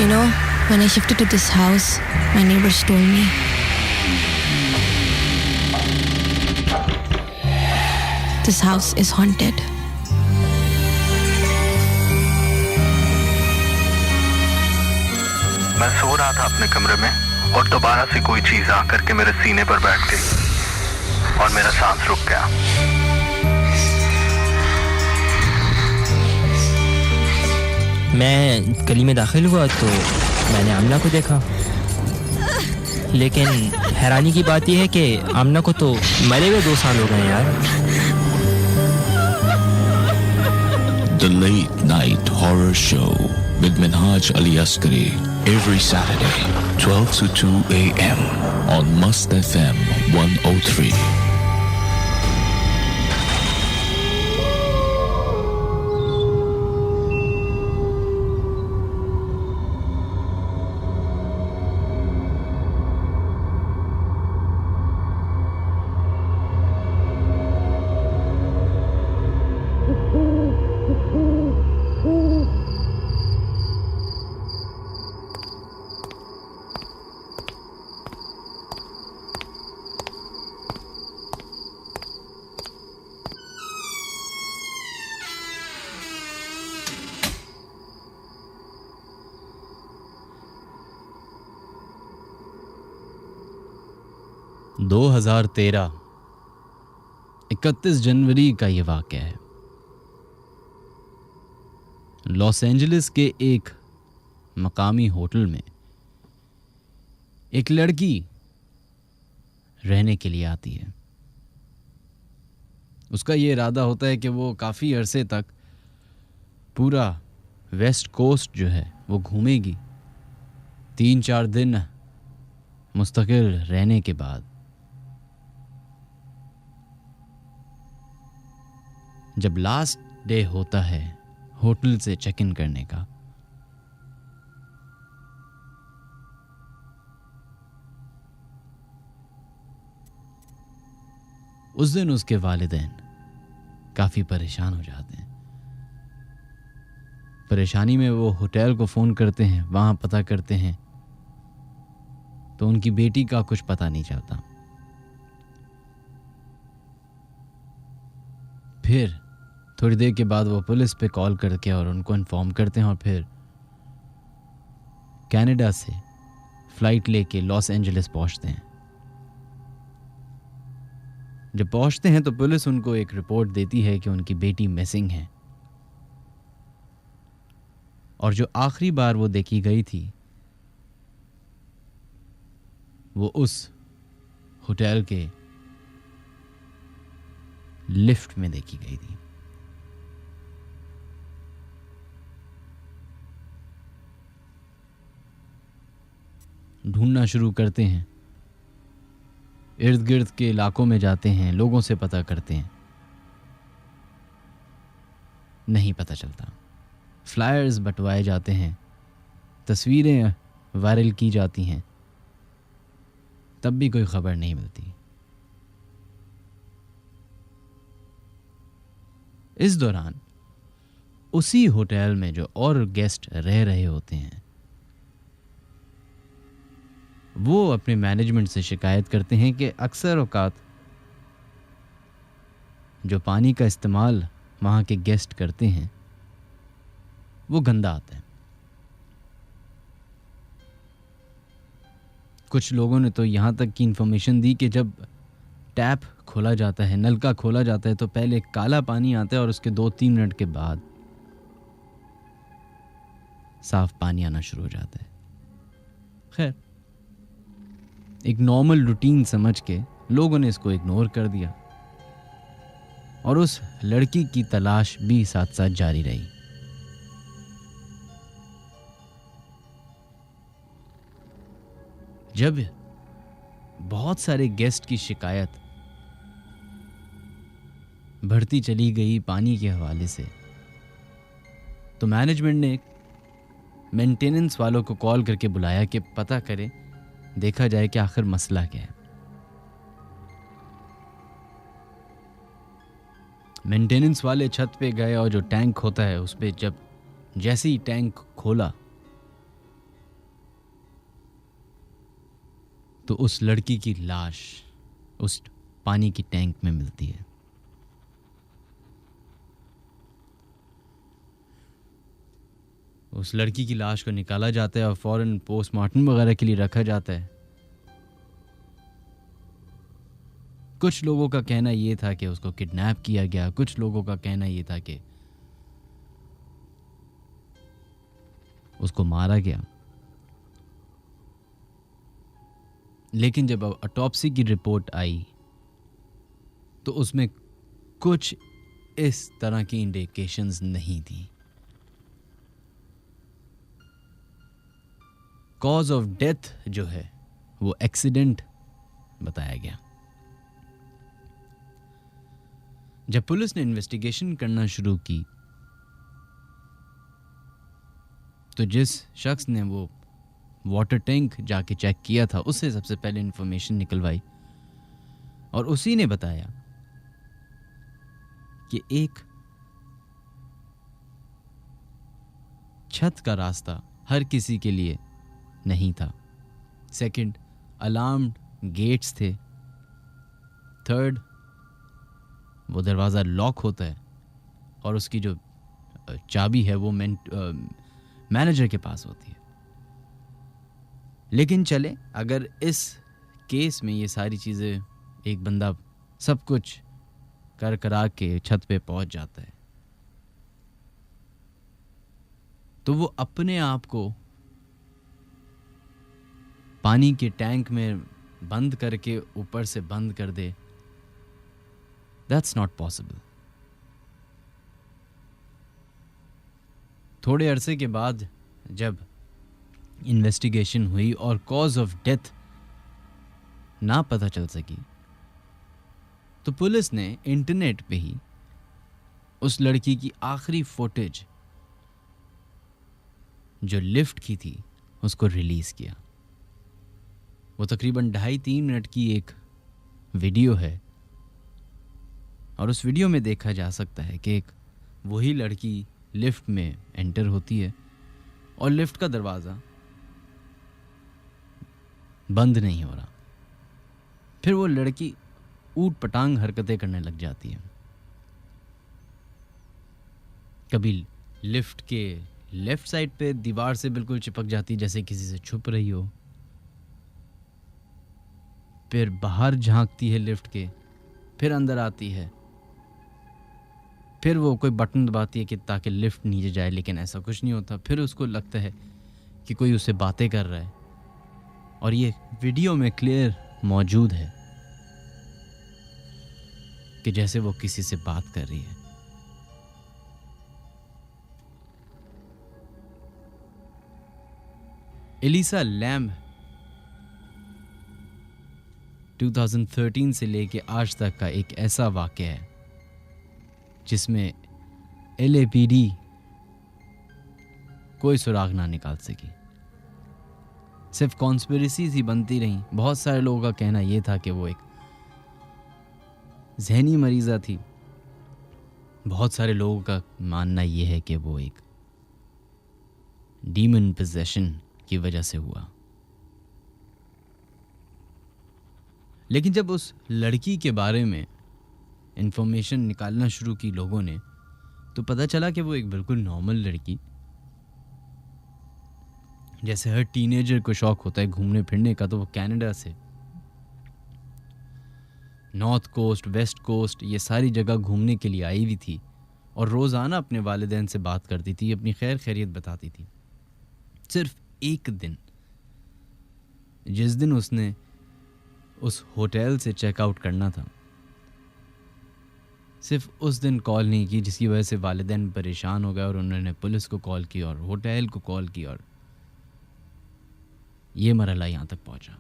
You know, when I shifted to this house, my neighbors told me this house is haunted. मैं सो रहा था अपने कमरे में और दोबारा से कोई चीज आकर के मेरे सीने पर बैठ गई और मेरा सांस रुक गया। मैं गली में दाखिल हुआ तो मैंने आमना को देखा, लेकिन हैरानी की बात यह है कि आमना को तो मरे हुए 2 साल हो गए यार। The Late Night Horror Show with Minhaj Ali Askari every Saturday 12 to 2 a.m. on Must FM 103. दो 2013 31 जनवरी का ये वाक़या है। लॉस एंजलिस के एक मकामी होटल में एक लड़की रहने के लिए आती है। उसका ये इरादा होता है कि वो काफ़ी अरसे तक पूरा वेस्ट कोस्ट जो है वो घूमेगी। 3-4 दिन मुस्तकिल रहने के बाद जब लास्ट डे होता है होटल से चेक इन करने का, उस दिन उसके वालिदैन काफ़ी परेशान हो जाते हैं। परेशानी में वो होटल को फ़ोन करते हैं, वहाँ पता करते हैं तो उनकी बेटी का कुछ पता नहीं चलता। फिर थोड़ी देर के बाद वो पुलिस पे कॉल करके और उनको इन्फॉर्म करते हैं और फिर कनाडा से फ़्लाइट लेके लॉस एंजलिस पहुंचते हैं। जब पहुंचते हैं तो पुलिस उनको एक रिपोर्ट देती है कि उनकी बेटी मिसिंग है और जो आखिरी बार वो देखी गई थी वो उस होटल के लिफ्ट में देखी गई थी। ढूंढना शुरू करते हैं, इर्द गिर्द के इलाकों में जाते हैं, लोगों से पता करते हैं, नहीं पता चलता। फ्लायर्स बंटवाए जाते हैं, तस्वीरें वायरल की जाती हैं, तब भी कोई खबर नहीं मिलती। इस दौरान उसी होटल में जो और गेस्ट रह रहे होते हैं वो अपने मैनेजमेंट से शिकायत करते हैं कि अक्सर औकात जो पानी का इस्तेमाल वहाँ के गेस्ट करते हैं वो गंदा आता है। कुछ लोगों ने तो यहाँ तक की इन्फॉर्मेशन दी कि जब टैप खोला जाता है, नलका खोला जाता है तो पहले काला पानी आता है और उसके 2-3 मिनट के बाद साफ पानी आना शुरू हो जाता है। खैर, एक नॉर्मल रूटीन समझ के लोगों ने इसको इग्नोर कर दिया और उस लड़की की तलाश भी साथ साथ जारी रही। जब बहुत सारे गेस्ट की शिकायत बढ़ती चली गई पानी के हवाले से, तो मैनेजमेंट ने मेंटेनेंस वालों को कॉल करके बुलाया कि पता करें, देखा जाए कि आखिर मसला क्या है। मेंटेनेंस वाले छत पे गए और जो टैंक होता है उस पे जैसे ही टैंक खोला तो उस लड़की की लाश उस पानी की टैंक में मिलती है। उस लड़की की लाश को निकाला जाता है और फौरन पोस्टमार्टम वगैरह के लिए रखा जाता है। कुछ लोगों का कहना यह था कि उसको किडनैप किया गया, कुछ लोगों का कहना यह था कि उसको मारा गया। लेकिन जब ऑटोप्सी की रिपोर्ट आई तो उसमें कुछ इस तरह की इंडिकेशंस नहीं थी। कॉज ऑफ डेथ जो है वो एक्सीडेंट बताया गया। जब पुलिस ने इन्वेस्टिगेशन करना शुरू की तो जिस शख्स ने वो वाटर टैंक जाके चेक किया था उससे सबसे पहले इंफॉर्मेशन निकलवाई और उसी ने बताया कि एक छत का रास्ता हर किसी के लिए नहीं था। सेकंड, अलार्म्ड गेट्स थे। थर्ड, वो दरवाज़ा लॉक होता है और उसकी जो चाबी है वो मैनेजर के पास होती है। लेकिन चले, अगर इस केस में ये सारी चीज़ें एक बंदा सब कुछ कर करा के छत पे पहुंच जाता है तो वो अपने आप को पानी के टैंक में बंद करके ऊपर से बंद कर दे, दैट्स नॉट पॉसिबल। थोड़े अरसे के बाद जब इन्वेस्टिगेशन हुई और कॉज ऑफ डेथ ना पता चल सकी तो पुलिस ने इंटरनेट पे ही उस लड़की की आखिरी फुटेज जो लिफ्ट की थी उसको रिलीज किया। वो तकरीबन 2.5-3 मिनट की एक वीडियो है और उस वीडियो में देखा जा सकता है कि एक वही लड़की लिफ्ट में एंटर होती है और लिफ्ट का दरवाज़ा बंद नहीं हो रहा। फिर वो लड़की ऊट पटांग हरकतें करने लग जाती है। कभी लिफ्ट के लेफ्ट साइड पे दीवार से बिल्कुल चिपक जाती जैसे किसी से छुप रही हो, फिर बाहर झांकती है लिफ्ट के, फिर अंदर आती है, फिर वो कोई बटन दबाती है कि ताकि लिफ्ट नीचे जाए, लेकिन ऐसा कुछ नहीं होता। फिर उसको लगता है कि कोई उससे बातें कर रहा है और ये वीडियो में क्लियर मौजूद है कि जैसे वो किसी से बात कर रही है। एलिसा लैम 2013 से लेके आज तक का एक ऐसा वाक़या है जिसमें LAPD कोई सुराग ना निकाल सकी। सिर्फ कॉन्स्पिरेसीज ही बनती रहीं। बहुत सारे लोगों का कहना यह था कि वो एक जहनी मरीज़ा थी। बहुत सारे लोगों का मानना यह है कि वो एक डीमन पोजेशन की वजह से हुआ। लेकिन जब उस लड़की के बारे में इंफॉर्मेशन निकालना शुरू की लोगों ने तो पता चला कि वो एक बिल्कुल नॉर्मल लड़की, जैसे हर टीनेजर को शौक होता है घूमने फिरने का, तो वो कनाडा से नॉर्थ कोस्ट, वेस्ट कोस्ट, ये सारी जगह घूमने के लिए आई हुई थी और रोज़ाना अपने वालिदैन से बात करती थी, अपनी खैर खैरियत बताती थी। सिर्फ एक दिन, जिस दिन उसने उस होटल से चेकआउट करना था, सिर्फ उस दिन कॉल नहीं की, जिसकी वजह से वालिदैन परेशान हो गए और उन्होंने पुलिस को कॉल की और होटल को कॉल की और ये मरहला यहाँ तक पहुँचा।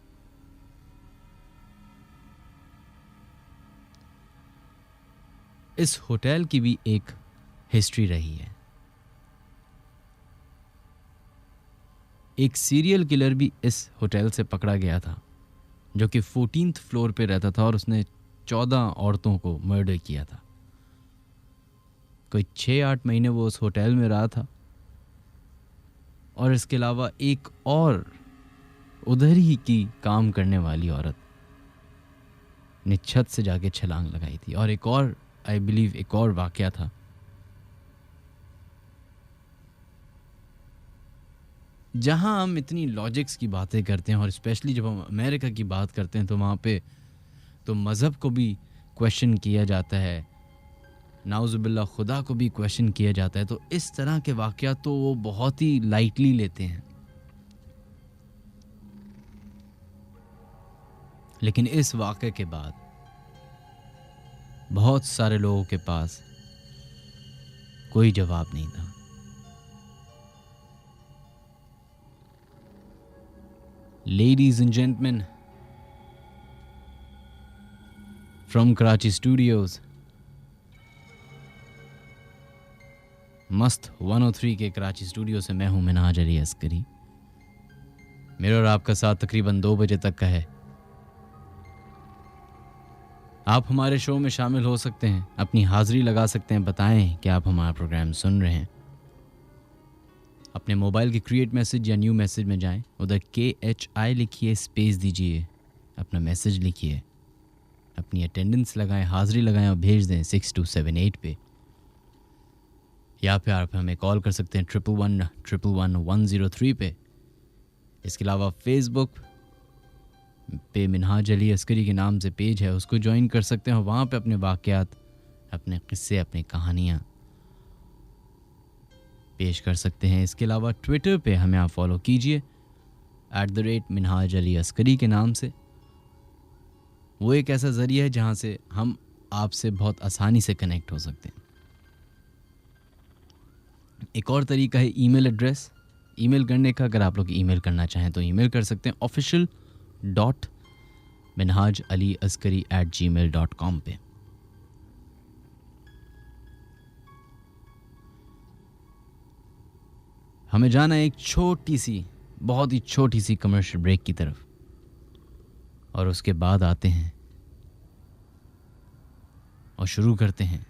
इस होटल की भी एक हिस्ट्री रही है। एक सीरियल किलर भी इस होटल से पकड़ा गया था जो कि 14th फ्लोर पे रहता था और उसने 14 औरतों को मर्डर किया था। कोई 6-8 महीने वो उस होटल में रहा था और इसके अलावा एक और उधर ही की काम करने वाली औरत ने छत से जाके छलांग लगाई थी। और एक और आई बिलीव एक और वाकया था। जहां हम इतनी लॉजिक्स की बातें करते हैं और स्पेशली जब हम अमेरिका की बात करते हैं तो वहाँ पे तो मज़हब को भी क्वेश्चन किया जाता है, नाउज़ुबिल्लाह खुदा को भी क्वेश्चन किया जाता है। तो इस तरह के वाक़यात तो वो बहुत ही लाइटली लेते हैं। लेकिन इस वाक़े के बाद बहुत सारे लोगों के पास कोई जवाब नहीं था। Ladies and gentlemen, from Karachi Studios, मस्त 103 के कराची स्टूडियो से मैं हूं मिनहाज अली अस्करी। मेरा और आपका साथ तकरीबन 2 बजे तक का है। आप हमारे शो में शामिल हो सकते हैं, अपनी हाज़िरी लगा सकते हैं, बताएं कि आप हमारा प्रोग्राम सुन रहे हैं। अपने मोबाइल के क्रिएट मैसेज या न्यू मैसेज में जाएं, उधर KHI लिखिए, स्पेस दीजिए, अपना मैसेज लिखिए, अपनी अटेंडेंस लगाएं, हाज़िरी लगाएं और भेज दें 6278 पे। या फिर आप हमें कॉल कर सकते हैं 111-103 पे। इसके अलावा फेसबुक पे मिनहाज अली अस्करी के नाम से पेज है, उसको ज्वाइन कर सकते हैं और वहाँ पे अपने वाक़यात, अपने क़िस्से, अपनी कहानियाँ पेश कर सकते हैं। इसके अलावा ट्विटर पे हमें आप फॉलो कीजिए @मिनहाज अली अस्करी के नाम से। वो एक ऐसा ज़रिया है जहाँ से हम आपसे बहुत आसानी से कनेक्ट हो सकते हैं। एक और तरीका है ईमेल एड्रेस, ईमेल करने का। अगर आप लोग ईमेल करना चाहें तो ईमेल कर सकते हैं official.minhajaliaskari@gmail.com पे। हमें जाना है एक छोटी सी, बहुत ही छोटी सी कमर्शियल ब्रेक की तरफ, और उसके बाद आते हैं और शुरू करते हैं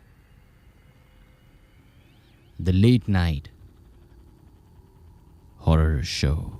the late night horror show.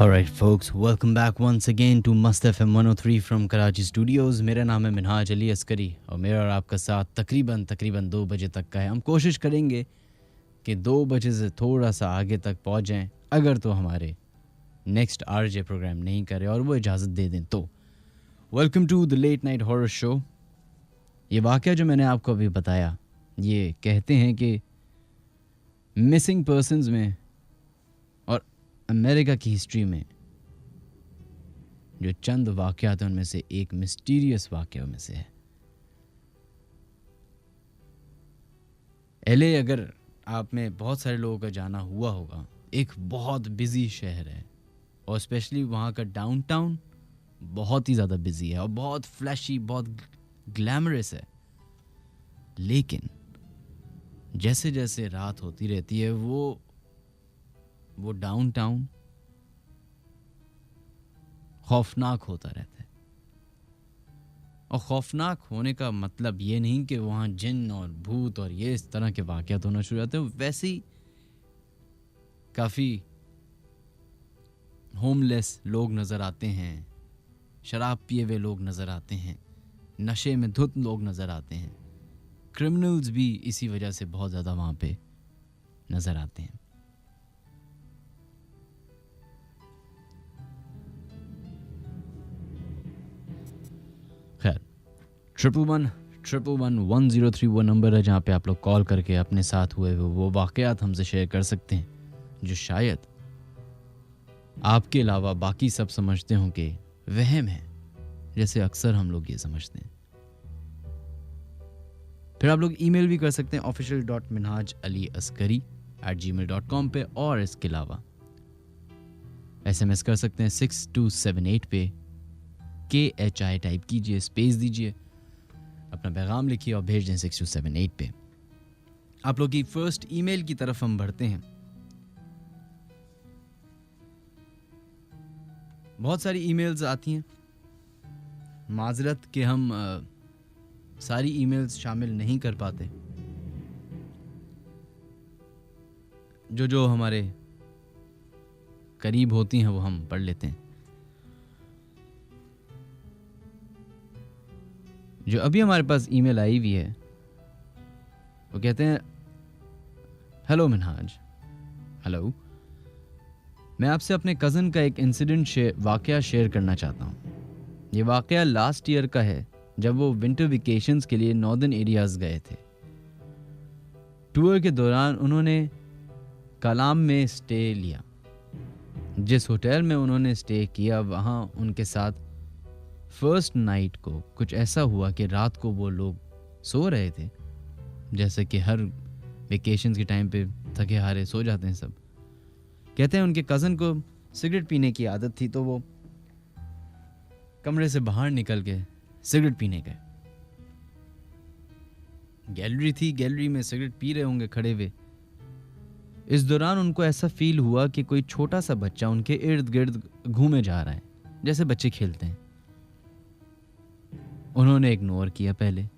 Alright folks, welcome back once again to Must FM 103 from Karachi Studios। मेरा नाम है मिनहाज अली अस्करी और मेरा और आपका साथ तकरीबन 2 बजे तक का है। हम कोशिश करेंगे कि 2 बजे से थोड़ा सा आगे तक पहुंच जाएं, अगर तो हमारे नेक्स्ट RJ प्रोग्राम नहीं करे और वो इजाज़त दे दें तो। Welcome to the late night horror show. ये वाक़या जो मैंने आपको अभी बताया, ये कहते हैं कि मिसिंग पर्सन्स में और अमेरिका की हिस्ट्री में जो चंद वाक़यात हैं उनमें से एक मिस्टीरियस वाक़या में से है। LA अगर आप में बहुत सारे लोगों का जाना हुआ होगा, एक बहुत बिजी शहर है और स्पेशली वहाँ का डाउनटाउन बहुत ही ज़्यादा बिजी है और बहुत फ्लैशी, बहुत ग्लैमरस है। लेकिन जैसे जैसे रात होती रहती है वो डाउनटाउन खौफनाक होता रहता है। और खौफनाक होने का मतलब ये नहीं कि वहाँ जिन और भूत और ये इस तरह के वाक़यात होना शुरू होते हैं। वैसे ही काफ़ी होमलेस लोग नज़र आते हैं, शराब पिए हुए लोग नज़र आते हैं, नशे में धुत लोग नज़र आते हैं, क्रिमिनल्स भी इसी वजह से बहुत ज़्यादा वहाँ पे नज़र आते हैं। खैर 111-103 वो नंबर है जहाँ पे आप लोग कॉल करके अपने साथ हुए वो वाक़यात हमसे शेयर कर सकते हैं जो शायद आपके अलावा बाकी सब समझते हों कि वहम है, जैसे अक्सर हम लोग ये समझते हैं। फिर आप लोग ईमेल भी कर सकते हैं official.minhajaliaskari@gmail.com पे, और इसके अलावा SMS कर सकते हैं 6278 पे, KHI टाइप कीजिए, स्पेस दीजिए, अपना पैगाम लिखिए और भेज दें 6278 पे। आप लोग की फर्स्ट ईमेल की तरफ हम बढ़ते हैं। बहुत सारी ईमेल्स आती हैं, माजरत कि हम सारी ईमेल्स शामिल नहीं कर पाते। जो हमारे करीब होती हैं वो हम पढ़ लेते हैं। जो अभी हमारे पास ईमेल आई हुई है वो कहते हैं, हेलो मिनहाज, हेलो, मैं आपसे अपने कज़न का एक इंसिडेंट वाकया शेयर करना चाहता हूँ। ये वाकया लास्ट ईयर का है, जब वो विंटर वेकेशंस के लिए नॉर्दर्न एरियाज गए थे। टूर के दौरान उन्होंने कलाम में स्टे लिया। जिस होटल में उन्होंने स्टे किया वहाँ उनके साथ फर्स्ट नाइट को कुछ ऐसा हुआ कि रात को वो लोग सो रहे थे, जैसे कि हर वेकेशंस के टाइम पे थके हारे सो जाते हैं सब। कहते हैं उनके कज़न को सिगरेट पीने की आदत थी, तो वो कमरे से बाहर निकल के सिगरेट पीने गए। गैलरी थी, गैलरी में सिगरेट पी रहे होंगे खड़े हुए। इस दौरान उनको ऐसा फील हुआ कि कोई छोटा सा बच्चा उनके इर्द गिर्द घूमे जा रहा है, जैसे बच्चे खेलते हैं। उन्होंने इग्नोर किया पहले।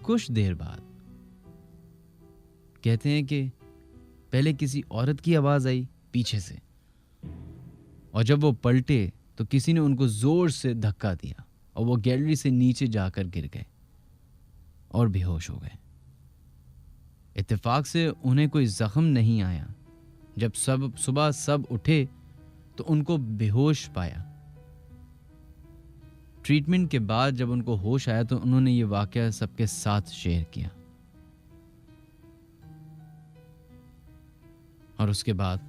कुछ देर बाद कहते हैं कि पहले किसी औरत की आवाज आई पीछे से, और जब वो पलटे तो किसी ने उनको जोर से धक्का दिया और वो गैलरी से नीचे जाकर गिर गए और बेहोश हो गए। इत्तेफाक से उन्हें कोई जख्म नहीं आया। जब सुबह सब उठे तो उनको बेहोश पाया। ट्रीटमेंट के बाद जब उनको होश आया तो उन्होंने ये वाकया सबके साथ शेयर किया, और उसके बाद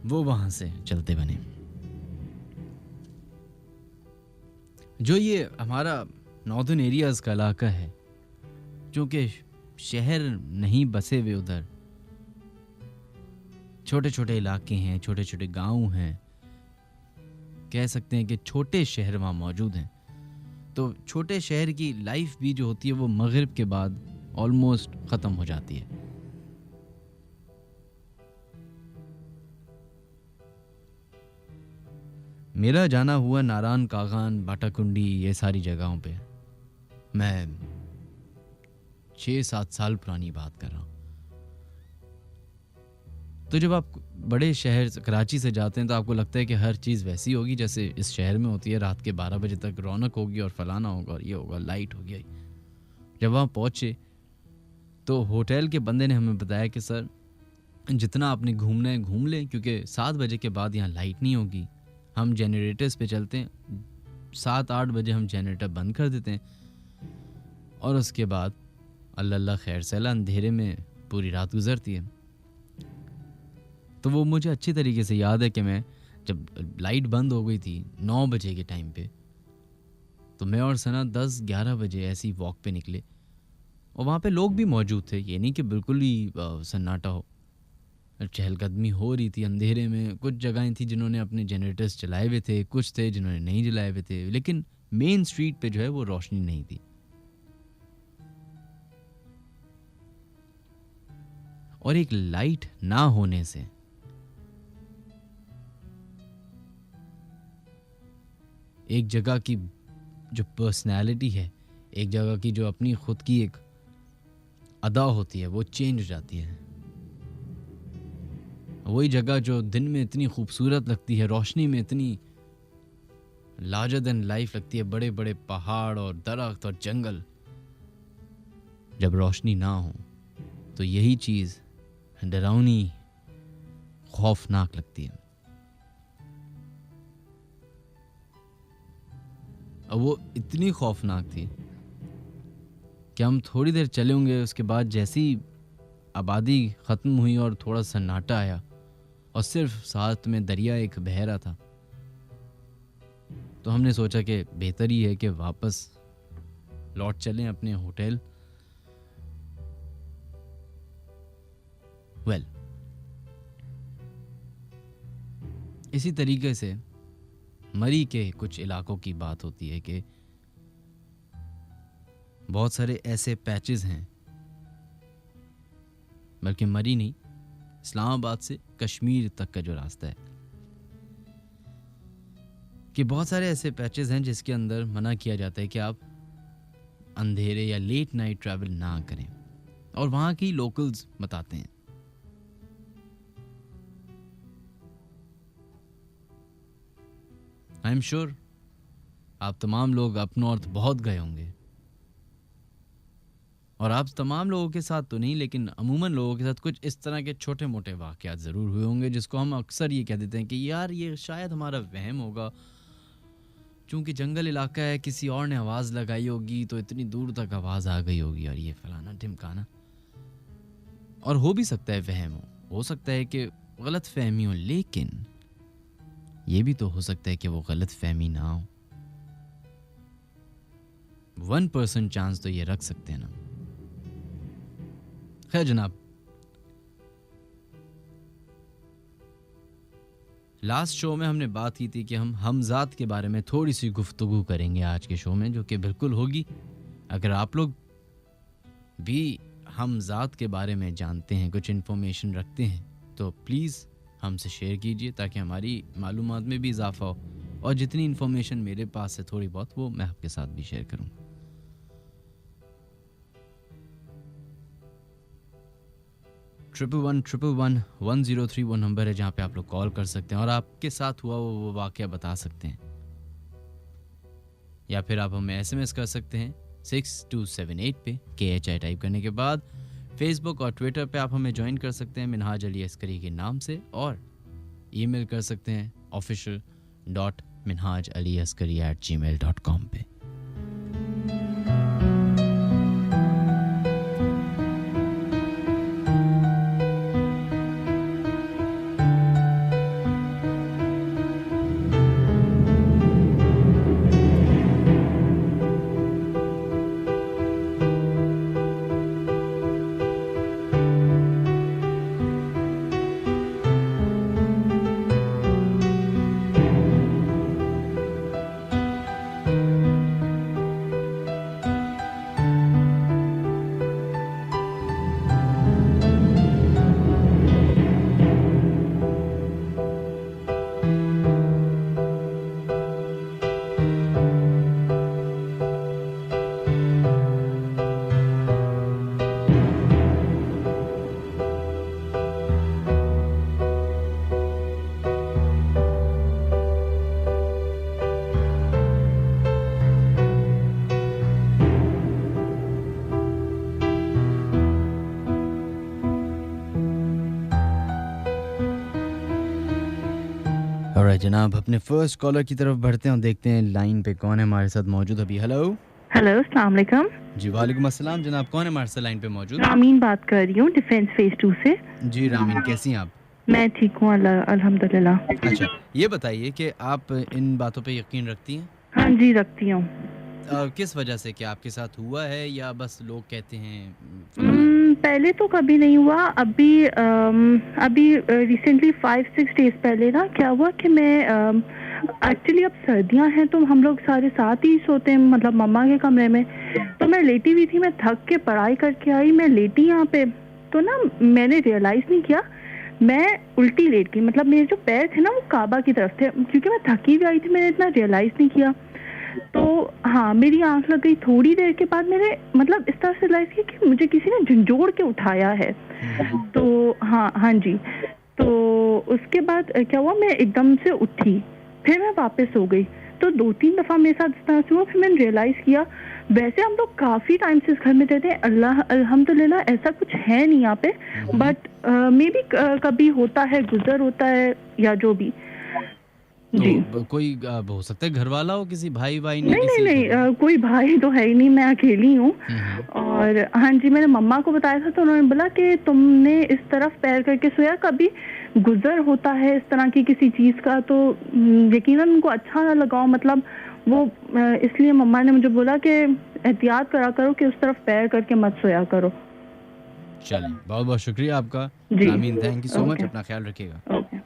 वो वहां से चलते बने। जो ये हमारा नॉर्दर्न एरियाज का इलाका है, क्योंकि शहर नहीं बसे हुए, उधर छोटे छोटे इलाके हैं, छोटे छोटे गांव हैं, कह सकते हैं कि छोटे शहर वहाँ मौजूद हैं। तो छोटे शहर की लाइफ भी जो होती है वो मगरिब के बाद ऑलमोस्ट ख़त्म हो जाती है। मेरा जाना हुआ नारायण कागान, बाटाकुंडी, ये सारी जगहों पे। मैं 6-7 साल पुरानी बात कर रहा हूँ। तो जब आप बड़े शहर कराची से जाते हैं तो आपको लगता है कि हर चीज़ वैसी होगी जैसे इस शहर में होती है। रात के 12 बजे तक रौनक होगी और फलाना होगा और ये होगा, लाइट होगी। जब वहाँ पहुँचे तो होटल के बंदे ने हमें बताया कि सर जितना आपने घूमना है घूम लें, क्योंकि 7 बजे के बाद यहाँ लाइट नहीं होगी। हम जनरेटर्स पे चलते हैं, 7-8 बजे हम जनरेटर बंद कर देते हैं, और उसके बाद अल्लाह खैर सला अंधेरे में पूरी रात गुजरती है। तो वो मुझे अच्छी तरीके से याद है कि मैं जब लाइट बंद हो गई थी 9 बजे के टाइम पे, तो मैं और सना 10-11 बजे ऐसी वॉक पे निकले, और वहाँ पे लोग भी मौजूद थे। ये नहीं कि बिल्कुल ही सन्नाटा हो, चहलकदमी हो रही थी अंधेरे में। कुछ जगहें थी जिन्होंने अपने जनरेटर्स चलाए हुए थे, कुछ थे जिन्होंने नहीं जलाए हुए थे, लेकिन मेन स्ट्रीट पे जो है वो रोशनी नहीं थी। और एक लाइट ना होने से एक जगह की जो पर्सनैलिटी है, एक जगह की जो अपनी खुद की एक अदा होती है, वो चेंज हो जाती है। वही जगह जो दिन में इतनी खूबसूरत लगती है, रोशनी में इतनी लार्जर देन लाइफ लगती है, बड़े बड़े पहाड़ और दरख्त और जंगल, जब रोशनी ना हो तो यही चीज़ डरावनी, खौफनाक लगती है। अब वो इतनी खौफनाक थी कि हम थोड़ी देर चले होंगे, उसके बाद जैसी आबादी ख़त्म हुई और थोड़ा सन्नाटा आया और सिर्फ साथ में दरिया एक बह रहा था, तो हमने सोचा कि बेहतर ही है कि वापस लौट चलें अपने होटल। वेल, इसी तरीके से मरी के कुछ इलाकों की बात होती है कि बहुत सारे ऐसे पैचेस हैं, बल्कि मरी नहीं, इस्लामाबाद से कश्मीर तक का जो रास्ता है, कि बहुत सारे ऐसे पैचेस हैं जिसके अंदर मना किया जाता है कि आप अंधेरे या लेट नाइट ट्रैवल ना करें, और वहाँ की लोकल्स बताते हैं। आई एम श्योर आप तमाम लोग अप नॉर्थ बहुत गए होंगे, और आप तमाम लोगों के साथ तो नहीं, लेकिन अमूमन लोगों के साथ कुछ इस तरह के छोटे मोटे वाक़यात ज़रूर हुए होंगे जिसको हम अक्सर ये कह देते हैं कि यार ये शायद हमारा वहम होगा, चूँकि जंगल इलाका है, किसी और ने आवाज़ लगाई होगी तो इतनी दूर तक आवाज़ आ गई होगी, और ये फलाना ढिमकाना। और हो भी सकता है वहम हो सकता है कि गलत फहमी हो, लेकिन ये भी तो हो सकता है कि वो गलत फहमी ना हो। 1% चांस तो ये रख सकते हैं ना। खैर जनाब, लास्ट शो में हमने बात की थी कि हम हमजात के बारे में थोड़ी सी गुफ्तगू करेंगे आज के शो में, जो कि बिल्कुल होगी। अगर आप लोग भी हमजात के बारे में जानते हैं, कुछ इन्फॉर्मेशन रखते हैं, तो प्लीज़ हमसे शेयर कीजिए ताकि हमारी मालूमात में भी इजाफा हो, और जितनी इन्फॉर्मेशन मेरे पास है थोड़ी बहुत, वो मैं आपके साथ भी शेयर करूँ। 11111031 वो नंबर है जहाँ पे आप लोग कॉल कर सकते हैं और आपके साथ हुआ वो वाक़या बता सकते हैं, या फिर आप हमें SMS कर सकते हैं 6278 पे KHI टाइप करने के बाद। फेसबुक और ट्विटर पे आप हमें ज्वाइन कर सकते हैं मिनहाज अली अस्करी के नाम से, और ईमेल कर सकते हैं official.minhajaliaskari@gmail.com पे। जनाब, अपने फर्स्ट कॉलर की तरफ बढ़ते हैं और देखते हैं लाइन पे कौन है हमारे साथ मौजूद अभी। हेलो अस्सलाम वालेकुम। जी वालेकुम अस्सलाम। जनाब कौन है हमारे साथ लाइन पे मौजूद? रामीन बात कर रही हूँ डिफेंस फेज 2 से। जी रामीन, कैसी हैं आप? मैं ठीक हूँ अल्हम्दुलिल्लाह। अच्छा, ये बताइए कि आप इन बातों पे यकीन रखती हैं? हाँ जी, रखती हूँ। किस वजह से, क्या आपके साथ हुआ है या बस लोग कहते हैं? पहले तो कभी नहीं हुआ, अभी रिसेंटली 5-6 डेज पहले ना क्या हुआ कि मैं एक्चुअली अब सर्दियां हैं तो हम लोग सारे साथ ही सोते हैं, मतलब मम्मा के कमरे में। तो मैं लेटी हुई थी, मैं थक के पढ़ाई करके आई, मैं लेटी यहाँ पे, तो ना मैंने रियलाइज़ नहीं किया, मैं उल्टी लेट गई। मतलब मेरे जो पैर थे ना वो काबा की तरफ थे, क्योंकि मैं थकी हुई आई थी, मैंने इतना रियलाइज़ नहीं किया। तो हाँ, मेरी आंख लग गई। थोड़ी देर के बाद मैंने मतलब इस तरह से रियलाइज़ किया कि मुझे किसी ने झंझोड़ के उठाया है। तो हाँ जी, तो उसके बाद क्या हुआ, मैं एकदम से उठी, फिर मैं वापस सो गई। तो 2-3 दफ़ा मेरे साथ इस तरह से हुआ। फिर मैंने रियलाइज़ किया, वैसे हम लोग काफ़ी टाइम से इस घर में रहते हैं, अल्हम्दुलिल्लाह ऐसा कुछ है नहीं यहाँ पे, बट मे बी कभी होता है, गुजर होता है या जो भी। जी। तो कोई हो सकता है घर वाला हो, किसी भाई भाई ने नहीं नहीं किसी नहीं, कोई भाई तो है ही नहीं, मैं अकेली हूँ। और हाँ जी, मैंने मम्मा को बताया था तो उन्होंने बोला कि तुमने इस तरफ पैर करके सोया, कभी गुजर होता है इस तरह की किसी चीज़ का तो यकीनन उनको अच्छा ना लगाओ, मतलब वो इसलिए मम्मा ने मुझे बोला कि एहतियात करा करो कि उस तरफ पैर करके मत सोया करो। चलिए, बहुत बहुत शुक्रिया आपका जी। आमीन, thank you so much, okay. अपना ख्याल रखिएगा। ओके।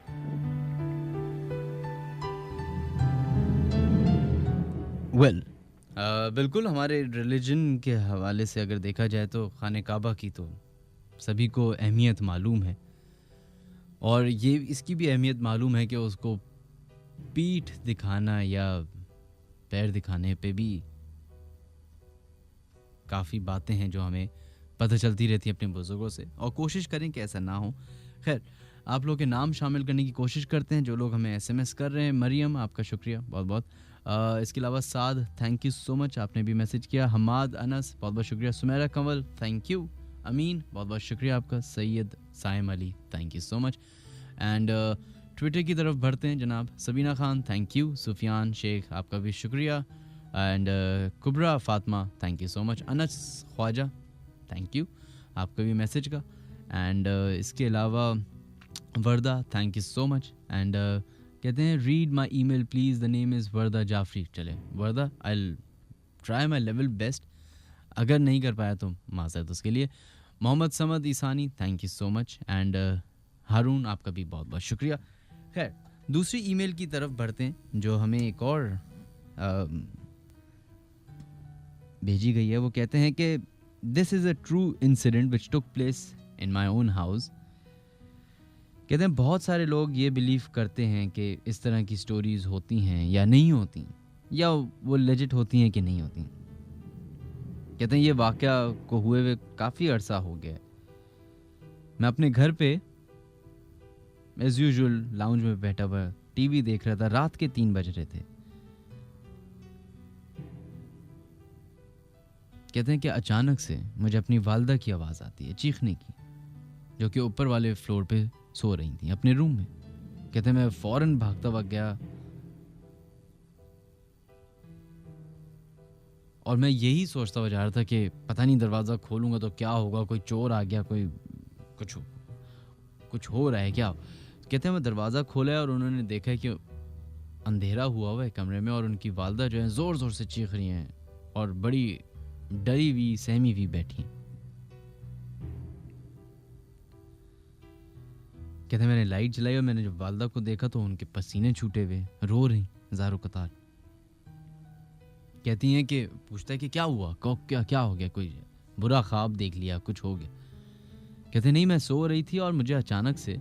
वेल बिल्कुल, हमारे रिलीजन के हवाले से अगर देखा जाए तो खाने काबा की तो सभी को अहमियत मालूम है, और ये इसकी भी अहमियत मालूम है कि उसको पीठ दिखाना या पैर दिखाने पे भी काफ़ी बातें हैं जो हमें पता चलती रहती है अपने बुजुर्गों से, और कोशिश करें कि ऐसा ना हो। खैर, आप लोग के नाम शामिल करने की कोशिश करते हैं जो लोग हमें एसएमएस कर रहे हैं। मरियम, आपका शुक्रिया बहुत बहुत। इसके अलावा Saad, thank you so much, आपने भी मैसेज किया। हमाद अनस, बहुत बहुत शुक्रिया। Sumera Kanwal, thank you. अमीन, बहुत बहुत शुक्रिया आपका। Syed Saim Ali, thank you so much. And Twitter की तरफ बढ़ते हैं जनाब। Sabina Khan, thank you. सुफियान शेख, आपका भी शुक्रिया। And Kubra Fatima, thank you so much. Anas Khwaja, thank you आपका भी मैसेज का। एंड इसके अलावा Warda, thank you so much. And कहते हैं read my email please, the name is Warda Jafri. चले Warda, I will try my level best, अगर नहीं कर पाया तो माज़रत उसके लिए। Mohammad Samad Isani, thank you so much. And Haroon, आपका भी बहुत बहुत शुक्रिया। खैर, दूसरी ईमेल की तरफ बढ़ते हैं जो हमें एक और भेजी गई है। वो कहते हैं कि this is a true incident which took place in my own house. कहते हैं बहुत सारे लोग ये बिलीव करते हैं कि इस तरह की स्टोरीज़ होती हैं या नहीं होती, या वो लेजिट होती हैं कि नहीं होती। कहते हैं ये वाक़या को हुए हुए काफ़ी अरसा हो गया है। मैं अपने घर पे एज यूजुअल लाउंज में बैठा हुआ टीवी देख रहा था, रात के 3 बज रहे थे। कहते हैं कि अचानक से मुझे अपनी वालदा की आवाज़ आती है चीखने की, जो कि ऊपर वाले फ्लोर पे सो रही थी अपने रूम में। कहते हैं मैं फ़ौरन भागता हुआ गया और मैं यही सोचता हुआ जा रहा था कि पता नहीं दरवाज़ा खोलूँगा तो क्या होगा, कोई चोर आ गया, कोई कुछ हो रहा है क्या। कहते हैं मैं दरवाज़ा खोला और उन्होंने देखा कि अंधेरा हुआ है कमरे में, और उनकी वालदा जो है ज़ोर ज़ोर से चीख रही हैं और बड़ी डरी हुई सहमी हुई बैठी। कहते हैं मैंने लाइट जलाई और मैंने जब वालदा को देखा तो उनके पसीने छूटे हुए रो रही ज़ारो कतार। कहती हैं कि पूछता है कि क्या हुआ, क्या हो गया, कोई बुरा ख्वाब देख लिया, कुछ हो गया। कहते नहीं, मैं सो रही थी और मुझे अचानक से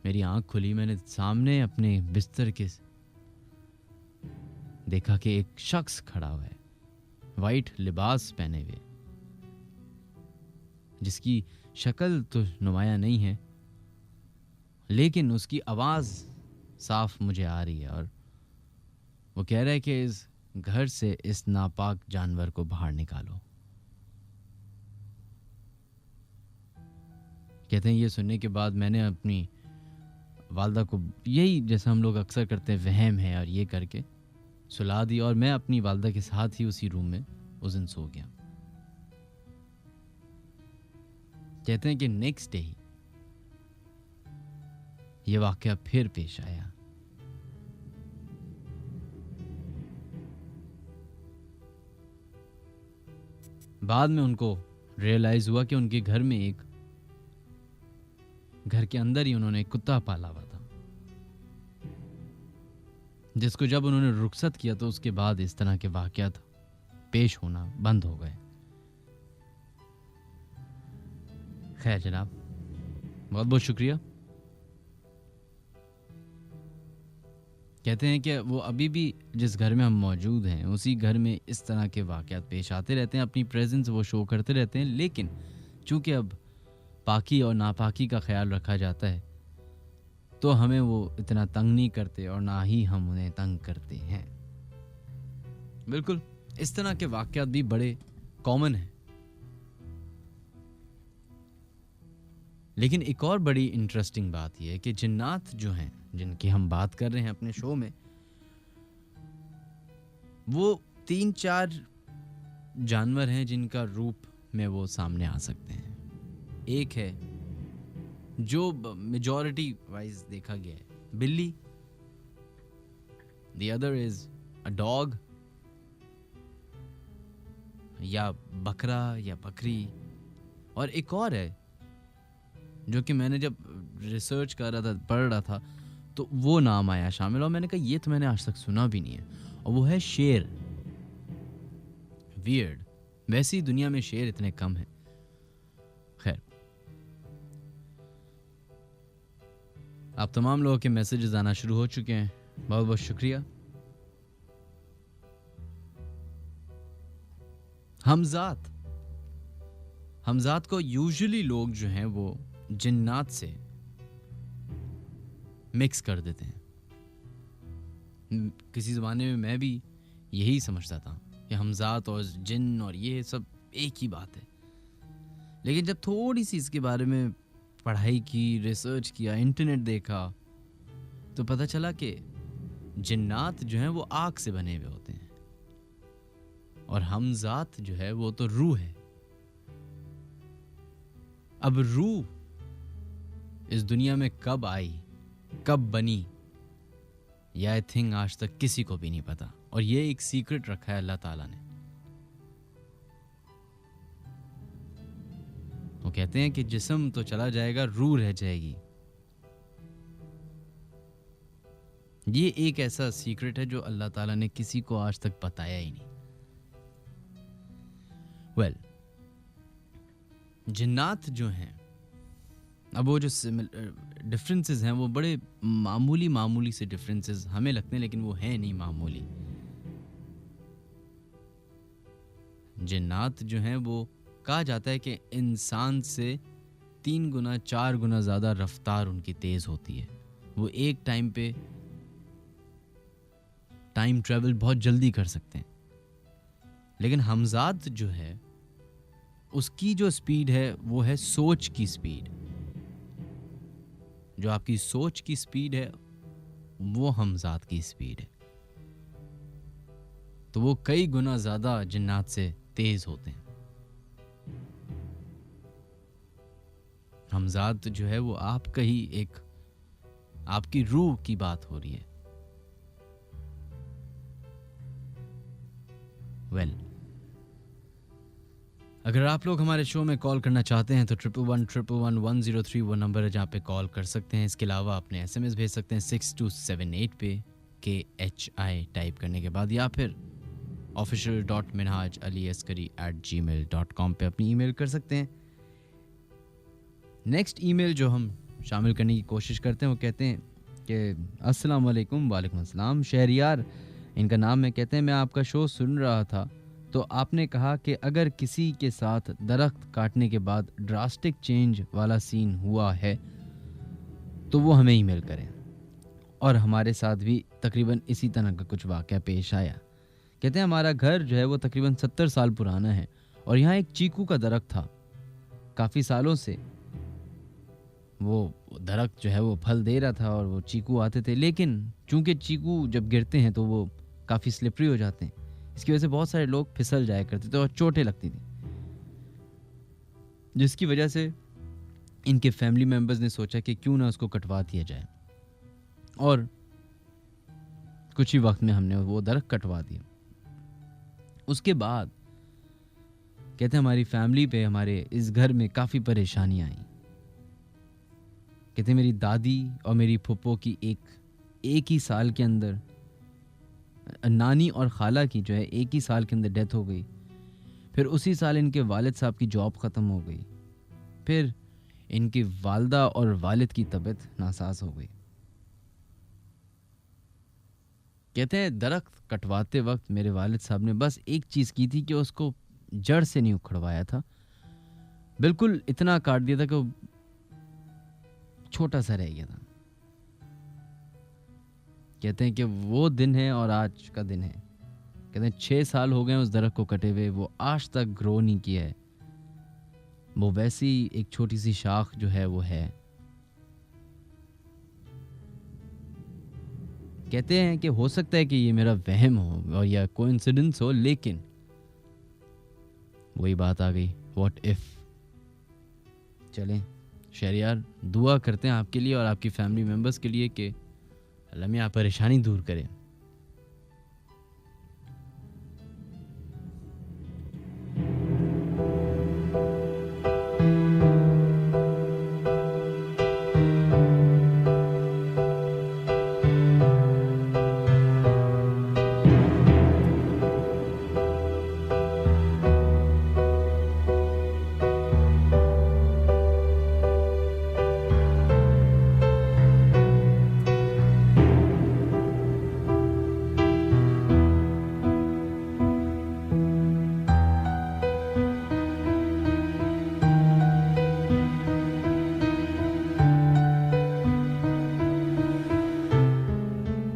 मेरी आंख खुली, मैंने सामने अपने बिस्तर के देखा कि एक शख्स खड़ा हुआ है वाइट लिबास पहने हुए, जिसकी शक्ल तो नुमाया नहीं है लेकिन उसकी आवाज़ साफ मुझे आ रही है, और वो कह रहा है कि इस घर से इस नापाक जानवर को बाहर निकालो। कहते हैं ये सुनने के बाद मैंने अपनी वालदा को यही जैसा हम लोग अक्सर करते हैं वहम है और ये करके सुला दी, और मैं अपनी वालदा के साथ ही उसी रूम में उस दिन सो गया। कहते हैं कि नेक्स्ट डे ये वाकया फिर पेश आया। बाद में उनको रियलाइज हुआ कि उनके घर में घर के अंदर ही उन्होंने एक कुत्ता पाला हुआ था, जिसको जब उन्होंने रुखसत किया तो उसके बाद इस तरह के वाकयात पेश होना बंद हो गए। खैर जनाब, बहुत बहुत शुक्रिया। कहते हैं कि वो अभी भी जिस घर में हम मौजूद हैं उसी घर में इस तरह के वाकयात पेश आते रहते हैं, अपनी प्रेजेंस वो शो करते रहते हैं, लेकिन चूंकि अब पाकी और नापाकी का ख्याल रखा जाता है तो हमें वो इतना तंग नहीं करते और ना ही हम उन्हें तंग करते हैं। बिल्कुल इस तरह के वाकयात भी बड़े कॉमन हैं। लेकिन एक और बड़ी इंटरेस्टिंग बात यह है कि जिन्नात जो हैं जिनकी हम बात कर रहे हैं अपने शो में, वो 3-4 जानवर हैं जिनका रूप में वो सामने आ सकते हैं। एक है जो मेजॉरिटी वाइज देखा गया है, बिल्ली। The other is a dog, या बकरा या बकरी। और एक और है जो कि मैंने जब रिसर्च कर रहा था, पढ़ रहा था, तो वो नाम आया शामिल और मैंने कहा ये तो मैंने आज तक सुना भी नहीं है, और वो है शेर। वियर्ड। वैसे ही दुनिया में शेर इतने कम हैं। खैर, आप तमाम लोगों के मैसेजेस आना शुरू हो चुके हैं, बहुत बहुत शुक्रिया। हमजात को यूजुअली लोग जो हैं वो जिन्नात से मिक्स कर देते हैं। किसी ज़माने में मैं भी यही समझता था कि हमजात और जिन्न और ये सब एक ही बात है, लेकिन जब थोड़ी सी इसके बारे में पढ़ाई की, रिसर्च किया, इंटरनेट देखा, तो पता चला कि जिन्नात जो हैं वो आग से बने हुए होते हैं और हमजात जो है वो तो रूह है। अब रूह इस दुनिया में कब आई, कब बनी, यह आई थिंक आज तक किसी को भी नहीं पता, और ये एक सीक्रेट रखा है अल्लाह ताला ने। वो कहते हैं कि जिस्म तो चला जाएगा, रूह रह जाएगी। ये एक ऐसा सीक्रेट है जो अल्लाह ताला ने किसी को आज तक बताया ही नहीं। वेल, जिन्नात जो हैं, अब वो जो डिफरेंसेस हैं वो बड़े मामूली से डिफरेंसेस हमें लगते हैं, लेकिन वो हैं नहीं मामूली। जिन्नात जो हैं वो कहा जाता है कि इंसान से 3 गुना 4 गुना ज़्यादा रफ्तार उनकी तेज़ होती है। वो एक टाइम पे टाइम ट्रेवल बहुत जल्दी कर सकते हैं। लेकिन हमजात जो है उसकी जो स्पीड है वो है सोच की स्पीड। जो आपकी सोच की स्पीड है वो हमजात की स्पीड है। तो वो कई गुना ज़्यादा जिन्नात से तेज होते हैं। हमजात जो है वो आपका ही एक, आपकी रूह की बात हो रही है। वेल, अगर आप लोग हमारे शो में कॉल करना चाहते हैं तो 11111103 वो नंबर है जहाँ पे कॉल कर सकते हैं। इसके अलावा अपने SMS भेज सकते हैं 6278 पे KHI टाइप करने के बाद, या फिर official.minhajaliaskari@gmail.com पे अपनी ईमेल कर सकते हैं। नेक्स्ट ईमेल जो हम शामिल करने की कोशिश करते हैं वो कहते हैं कि अस्सलाम वालेकुम। वालेकुम अस्सलाम। शहरियार इनका नाम है। कहते हैं मैं आपका शो सुन रहा था तो आपने कहा कि अगर किसी के साथ दरख्त काटने के बाद ड्रास्टिक चेंज वाला सीन हुआ है तो वो हमें ईमेल करें। और हमारे साथ भी तकरीबन इसी तरह का कुछ वाक़या पेश आया। कहते हैं हमारा घर जो है वो तकरीबन 70 साल पुराना है और यहाँ एक चीकू का दरख्त था। काफ़ी सालों से वो दरख्त जो है वो फल दे रहा था और वो चीकू आते थे, लेकिन चूंकि चीकू जब गिरते हैं तो वो काफ़ी स्लिपरी हो जाते हैं। इसकी वजह से बहुत सारे लोग फिसल जाया करते थे और चोटें लगती थी, जिसकी वजह से इनके फैमिली मेंबर्स ने सोचा कि क्यों ना उसको कटवा दिया जाए। और कुछ ही वक्त में हमने वो दरख्त कटवा दिया। उसके बाद कहते हैं हमारी फैमिली पे, हमारे इस घर में काफ़ी परेशानियां आई। कहते हैं मेरी दादी और मेरी फुप्पो की एक ही साल के अंदर, नानी और खाला की जो है एक ही साल के अंदर डेथ हो गई। फिर उसी साल इनके वालिद साहब की जॉब ख़त्म हो गई। फिर इनकी वालदा और वालिद की तबीयत नासाज हो गई। कहते हैं दरख्त कटवाते वक्त मेरे वालिद साहब ने बस एक चीज़ की थी कि उसको जड़ से नहीं उखड़वाया था, बिल्कुल इतना काट दिया था कि वो छोटा सा रह गया था। कहते हैं कि वो दिन है और आज का दिन है। कहते हैं 6 साल हो गए उस दरख्त को कटे हुए, वो आज तक ग्रो नहीं किया है। वो वैसी एक छोटी सी शाख जो है वो है। कहते हैं कि हो सकता है कि ये मेरा वहम हो और या कोइंसिडेंस हो, लेकिन वही बात आ गई, व्हाट इफ। चलें शहरियार, दुआ करते हैं आपके लिए और आपकी फैमिली मेंबर्स के लिए कि अल्लाह मियां परेशानी दूर करें।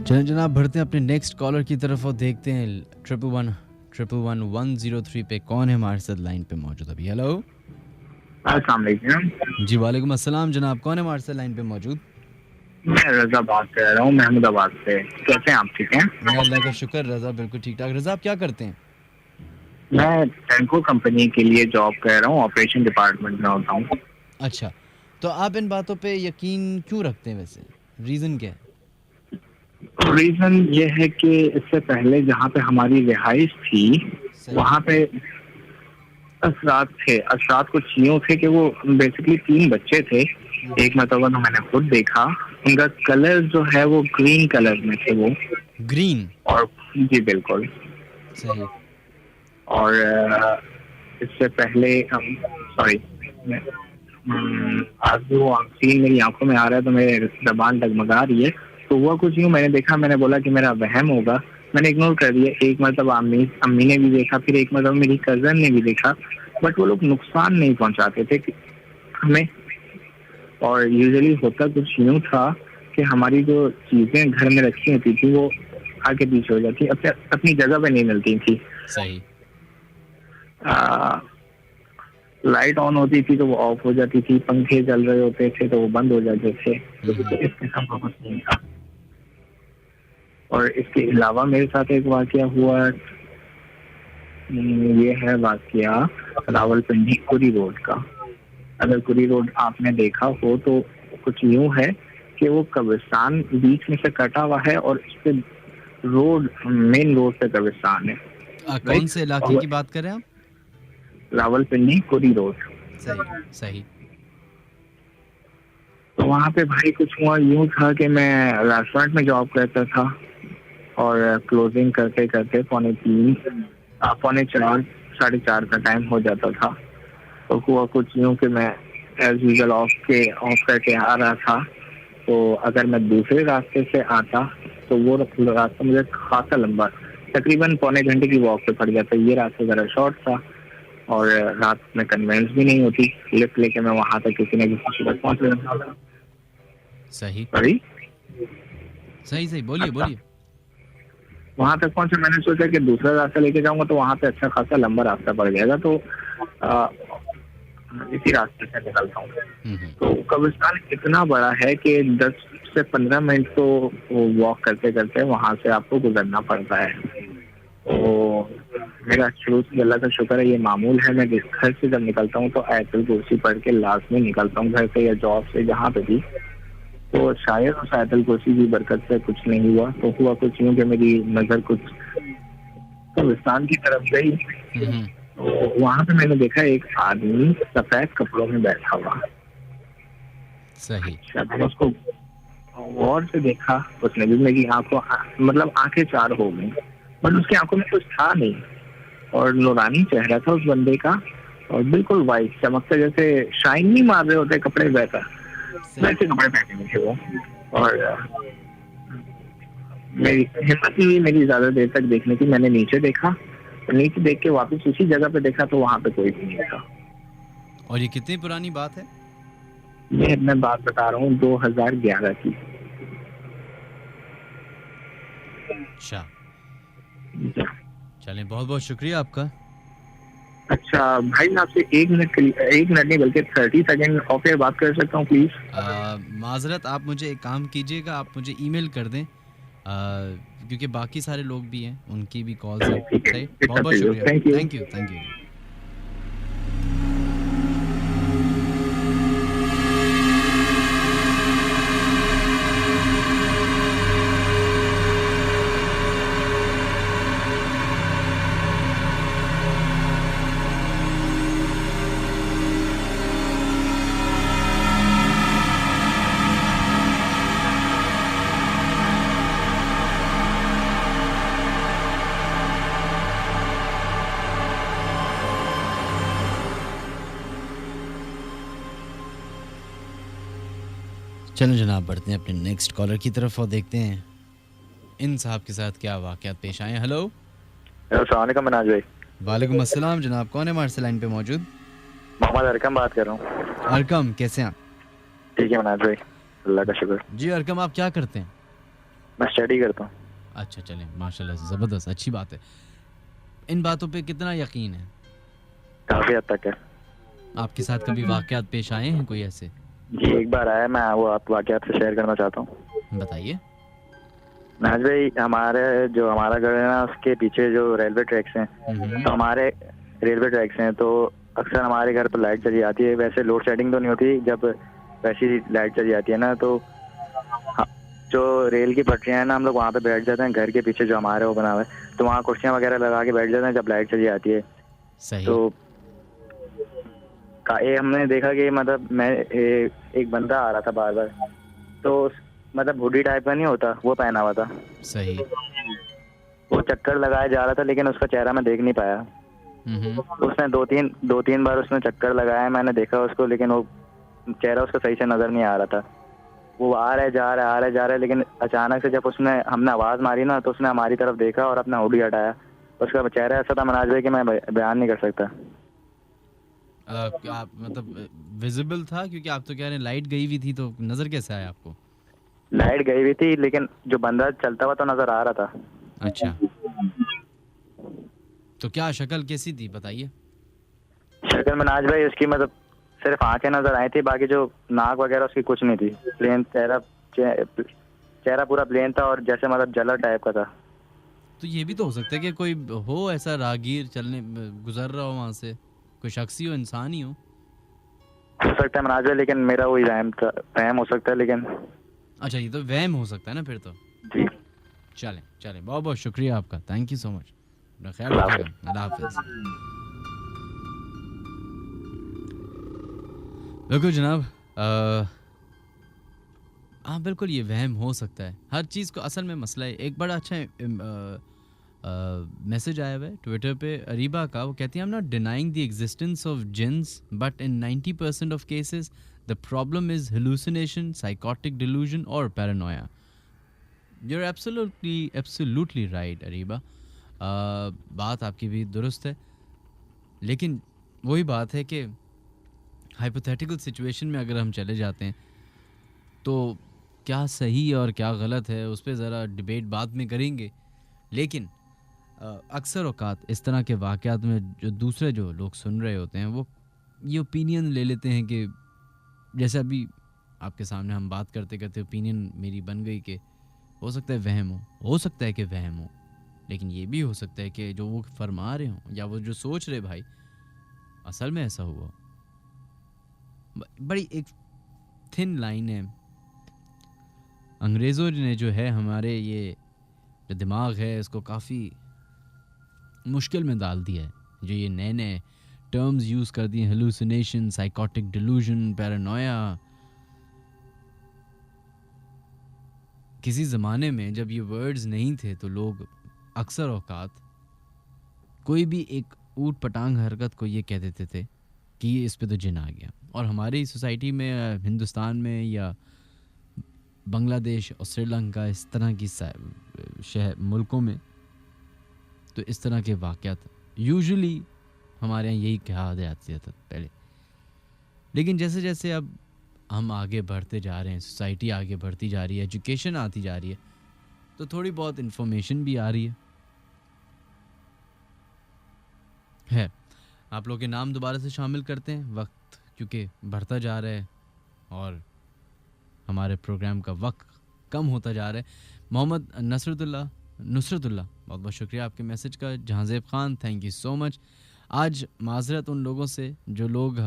चलें जनाब, बढ़ते हैं अपने नेक्स्ट कॉलर की तरफ और देखते हैं 111-103 पे कौन है हमारे साथ लाइन पे मौजूद अभी। हेलो, अस्सलाम वालेकुम। जी वालेकुम अस्सलाम जनाब, कौन है हमारे साथ लाइन पे मौजूद? मैं रजा बात कर रहा हूँ महमूदाबाद से। कैसे हैं आप? ठीक हैं? मैं अल्लाह का शुक्र रजा बिल्कुल ठीक ठाक। रजा आप क्या करते हैं? मैं टेंको कंपनी के लिए जॉब कर रहा हूँ, ऑपरेशन डिपार्टमेंट में होता हूँ। अच्छा, तो आप इन बातों पे यकीन क्यों रखते हैं वैसे, रीज़न क्या है? रीजन ये है कि इससे पहले जहाँ पे हमारी रिहाइश थी वहाँ पे असरात थे। असरात कुछ यूँ थे कि वो बेसिकली 3 बच्चे थे। एक मतलब तो मैंने खुद देखा, उनका कलर जो है वो ग्रीन कलर में थे। वो ग्रीन? और जी बिल्कुल सही। और इससे पहले हम सॉरी आज जो सीन मेरी आंखों में आ रहा है तो मेरे जबान डगमगा रही है। तो हुआ कुछ यूँ, मैंने देखा, मैंने बोला कि मेरा वहम होगा, मैंने इग्नोर कर दिया। एक मतलब अम्मी ने भी देखा, फिर एक मतलब मेरी कजन ने भी देखा, बट वो लोग नुकसान नहीं पहुंचाते थे हमें। और यूजुअली होता कुछ यूँ था कि हमारी जो चीजें घर में रखी होती थी वो आगे पीछे हो जाती, अपनी जगह पे नहीं मिलती थी। सही। लाइट ऑन होती थी तो वो ऑफ हो जाती थी, पंखे चल रहे होते थे तो वो बंद हो जाते थे। तो इसके साथ बहुत नहीं था। और इसके अलावा मेरे साथ एक वाकया हुआ, ये है वाकया रावलपिंडी कुरी रोड का। अगर कुरी रोड आपने देखा हो तो कुछ यूं है कि वो कब्रिस्तान बीच में से कटा हुआ है और इस पे रोड, मेन रोड पे कब्रिस्तान है। कौन से इलाके की बात कर रहे हैं आप? रावलपिंडी कुरी रोड। सही सही। तो वहाँ पे भाई कुछ हुआ यूं था कि मैं रेस्टोरेंट में जॉब करता था और क्लोजिंग करते करते 3:45 4 साढ़े 4 का टाइम हो जाता था। तो हुआ कुछ यूं कि मैं एज यूजुअल ऑफ करके आ रहा था। तो अगर मैं दूसरे रास्ते से आता तो वो रास्ता मुझे खासा लंबा, तकरीबन पौने घंटे की वॉक पे पड़ जाता। ये रास्ता जरा शॉर्ट था और रात में कन्वेंस भी नहीं होती, लिफ्ट लेके मैं वहां तक किसी न किसी तक पहुंच गया। सही सही बोलिए। वहां तक पहुंचे, मैंने सोचा कि दूसरा रास्ता लेके जाऊंगा तो वहां पे अच्छा खासा लंबा रास्ता पड़ जाएगा, तो इसी रास्ते से निकलता हूँ। तो कब्रिस्तान इतना बड़ा है कि 10 से 15 मिनट तो वॉक करते करते वहां से आपको गुजरना पड़ता है। तो मेरा शुरू से अल्लाह का शुक्र है ये मामूल है, मैं घर से जब निकलता हूँ तो आयतुल कुर्सी पढ़ के लाजमी निकलता हूँ, घर से या जॉब से जहाँ पे भी। तो शायद उस आयतुल कुर्सी की बरकत से कुछ नहीं हुआ। तो हुआ कुछ यूँ कि मेरी नजर कुछ कब्रिस्तान की तरफ गई। तो वहां पे मैंने देखा एक आदमी सफेद कपड़ों में बैठा हुआ। सही। मैंने उसको गौर से देखा, उसने भी मेरी आंखों मतलब आंखें 4 हो गई, बट उसकी आंखों में कुछ था नहीं और नूरानी चेहरा था उस बंदे का और बिल्कुल वाइट चमकता, जैसे शाइन नहीं मार रहे होते कपड़े वैसे कपड़े पहने हुए थे वो। और मेरी हिम्मत नहीं हुई मेरी ज्यादा देर तक देखने की। मैंने नीचे देखा और नीचे देख के वापस उसी जगह पे देखा तो वहां पे कोई भी नहीं था। और ये कितनी पुरानी बात है? ये मैं बात बता रहा हूँ 2011 की। अच्छा, चलें बहुत बहुत शुक्रिया आपका। अच्छा भाई, मैं आपसे 1 मिनट नहीं बल्कि 30 सेकंड ऑफ एयर बात कर सकता हूँ प्लीज? माजरत, आप मुझे एक काम कीजिएगा, आप मुझे ईमेल कर दें, क्योंकि बाकी सारे लोग भी हैं, उनकी भी कॉल्स हैं। ठीक है, सही, it's बहुत up बहुत to you. शुक्रिया, Thank you. Thank you, thank you. चलो जनाब, बढ़ते हैं अपने नेक्स्ट कॉलर की तरफ और देखते हैं इन साहब के साथ क्या वाक़यात पेश आए हैं। हेलो, अस्सलाम वालेकुम मनाज भाई। वालेकुम अस्सलाम जनाब, कौन है हमारे से लाइन पे मौजूद? मोहम्मद अरकम बात कर रहा हूँ। अरकम, कैसे हैं आप? ठीक है मनाज भाई, अल्लाह का शुक्र। जी अरकम, आप क्या करते हैं? मैं स्टडी करता हूँ। अच्छा, चलें, माशाल्लाह से ज़बरदस्त, अच्छी बात है। इन बातों पे कितना यकीन है? काफी हद तक है। आपके साथ कभी वाक़यात पेश आए हैं कोई ऐसे? जी एक बार आया, मैं वो आप वाकयात से शेयर करना चाहता हूँ। बताइए। मनाज भाई, हमारा घर है ना, उसके पीछे जो रेलवे ट्रैक्स हैं, तो हमारे रेलवे ट्रैक्स हैं, तो अक्सर हमारे घर पर लाइट चली जाती है। वैसे लोड शेडिंग तो नहीं होती, जब वैसी लाइट चली जाती है ना, तो जो रेल की पटरियाँ हैं ना, हम लोग वहाँ पे बैठ जाते हैं, घर के पीछे जो हमारे वो बना हुआ है, तो वहाँ कुर्सियाँ वगैरह लगा के बैठ जाते हैं जब लाइट चली जाती है। सही। तो हमने देखा कि मतलब एक बंदा आ रहा था बार बार, तो मतलब हुडी टाइप का नहीं होता, वो पहना हुआ था। सही। वो चक्कर लगाया जा रहा था, लेकिन उसका चेहरा मैं देख नहीं पाया। उसने दो तीन बार उसने चक्कर लगाया, मैंने देखा उसको, लेकिन वो चेहरा उसका सही से नजर नहीं आ रहा था। वो आ रहा है जा रहा है, लेकिन अचानक से जब हमने आवाज मारी ना, तो उसने हमारी तरफ देखा और अपना हुडी हटाया। उसका चेहरा ऐसा था मनाज भाई कि मैं बयान नहीं कर सकता। आप मतलब विजिबल था? क्योंकि आप तो कह रहे हैं लाइट गई हुई थी, तो नजर कैसे आया आपको? लाइट गई हुई थी, लेकिन जो बंदा चलता हुआ तो नजर आ रहा था। अच्छा, तो क्या शक्ल कैसी थी बताइए? शक्ल मनाज भाई उसकी मतलब सिर्फ आंखें नजर आई थी, बाकी जो नाक वगैरह उसकी कुछ नहीं थी। प्लेन चेहरा पूरा प्लेन था, और जैसे मतलब जलर टाइप का था। तो ये भी तो हो सकता है कि कोई हो ऐसा राहगीर गुजर रहा हो वहां से, कोई शख्सी हो, इंसान ही हो सकता है मनाज भाई, लेकिन मेरा वही वहम हो सकता है। लेकिन अच्छा, ये तो वहम हो सकता है ना फिर तो। जी चलें, बहुत बहुत शुक्रिया आपका, थैंक यू सो मच। अपना ख्याल रखिएगा, अल्लाह हाफिज़। बिल्कुल जनाब, हाँ बिल्कुल ये वहम हो सकता है। हर चीज़ को असल में मसला है। एक बड़ा अच्छा मैसेज आया हुआ है ट्विटर पे अरीबा का, वो कहती है, I am not denying the existence of jinns, but in 90% of cases the problem is hallucination, psychotic delusion और paranoia. You are absolutely right Areeba, बात आपकी भी दुरुस्त है। लेकिन वही बात है कि हाइपोथेटिकल सिचुएशन में अगर हम चले जाते हैं, तो क्या सही और क्या गलत है उस पर ज़रा डिबेट बाद में करेंगे। लेकिन अक्सर औकात इस तरह के वाक़यात में जो दूसरे जो लोग सुन रहे होते हैं, वो ये ओपिनियन ले लेते हैं कि जैसे अभी आपके सामने हम बात करते करते ओपिनियन मेरी बन गई कि हो सकता है वहम हो सकता है कि वहम हो, लेकिन ये भी हो सकता है कि जो वो फरमा रहे हों या वो जो सोच रहे भाई असल में ऐसा हुआ। बड़ी एक थिन लाइन है। अंग्रेज़ों ने जो है हमारे ये जो दिमाग है इसको काफ़ी मुश्किल में डाल दिया है। जो ये नए नए टर्म्स यूज़ कर दिए, हेलुसिनेशन, साइकोटिक डिलूजन, पैरानोया। किसी ज़माने में जब ये वर्ड्स नहीं थे तो लोग अक्सर औकात कोई भी एक ऊट पटांग हरकत को ये कह देते थे कि ये इस पे तो जिन आ गया। और हमारी सोसाइटी में, हिंदुस्तान में या बांग्लादेश और श्रीलंका इस तरह की शहर मुल्कों में तो इस तरह के वाक़यात यूजुअली हमारे यहाँ यही कहा जाता था पहले। लेकिन जैसे जैसे अब हम आगे बढ़ते जा रहे हैं, सोसाइटी आगे बढ़ती जा रही है, एजुकेशन आती जा रही है, तो थोड़ी बहुत इन्फॉर्मेशन भी आ रही है। आप लोग के नाम दोबारा से शामिल करते हैं। वक्त क्योंकि बढ़ता जा रहा है और हमारे प्रोग्राम का वक्त कम होता जा रहा है। मोहम्मद नुसरतुल्लाह बहुत बहुत शुक्रिया आपके मैसेज का। Jahanzeb Khan thank you so much. आज माजरत उन लोगों से जो लोग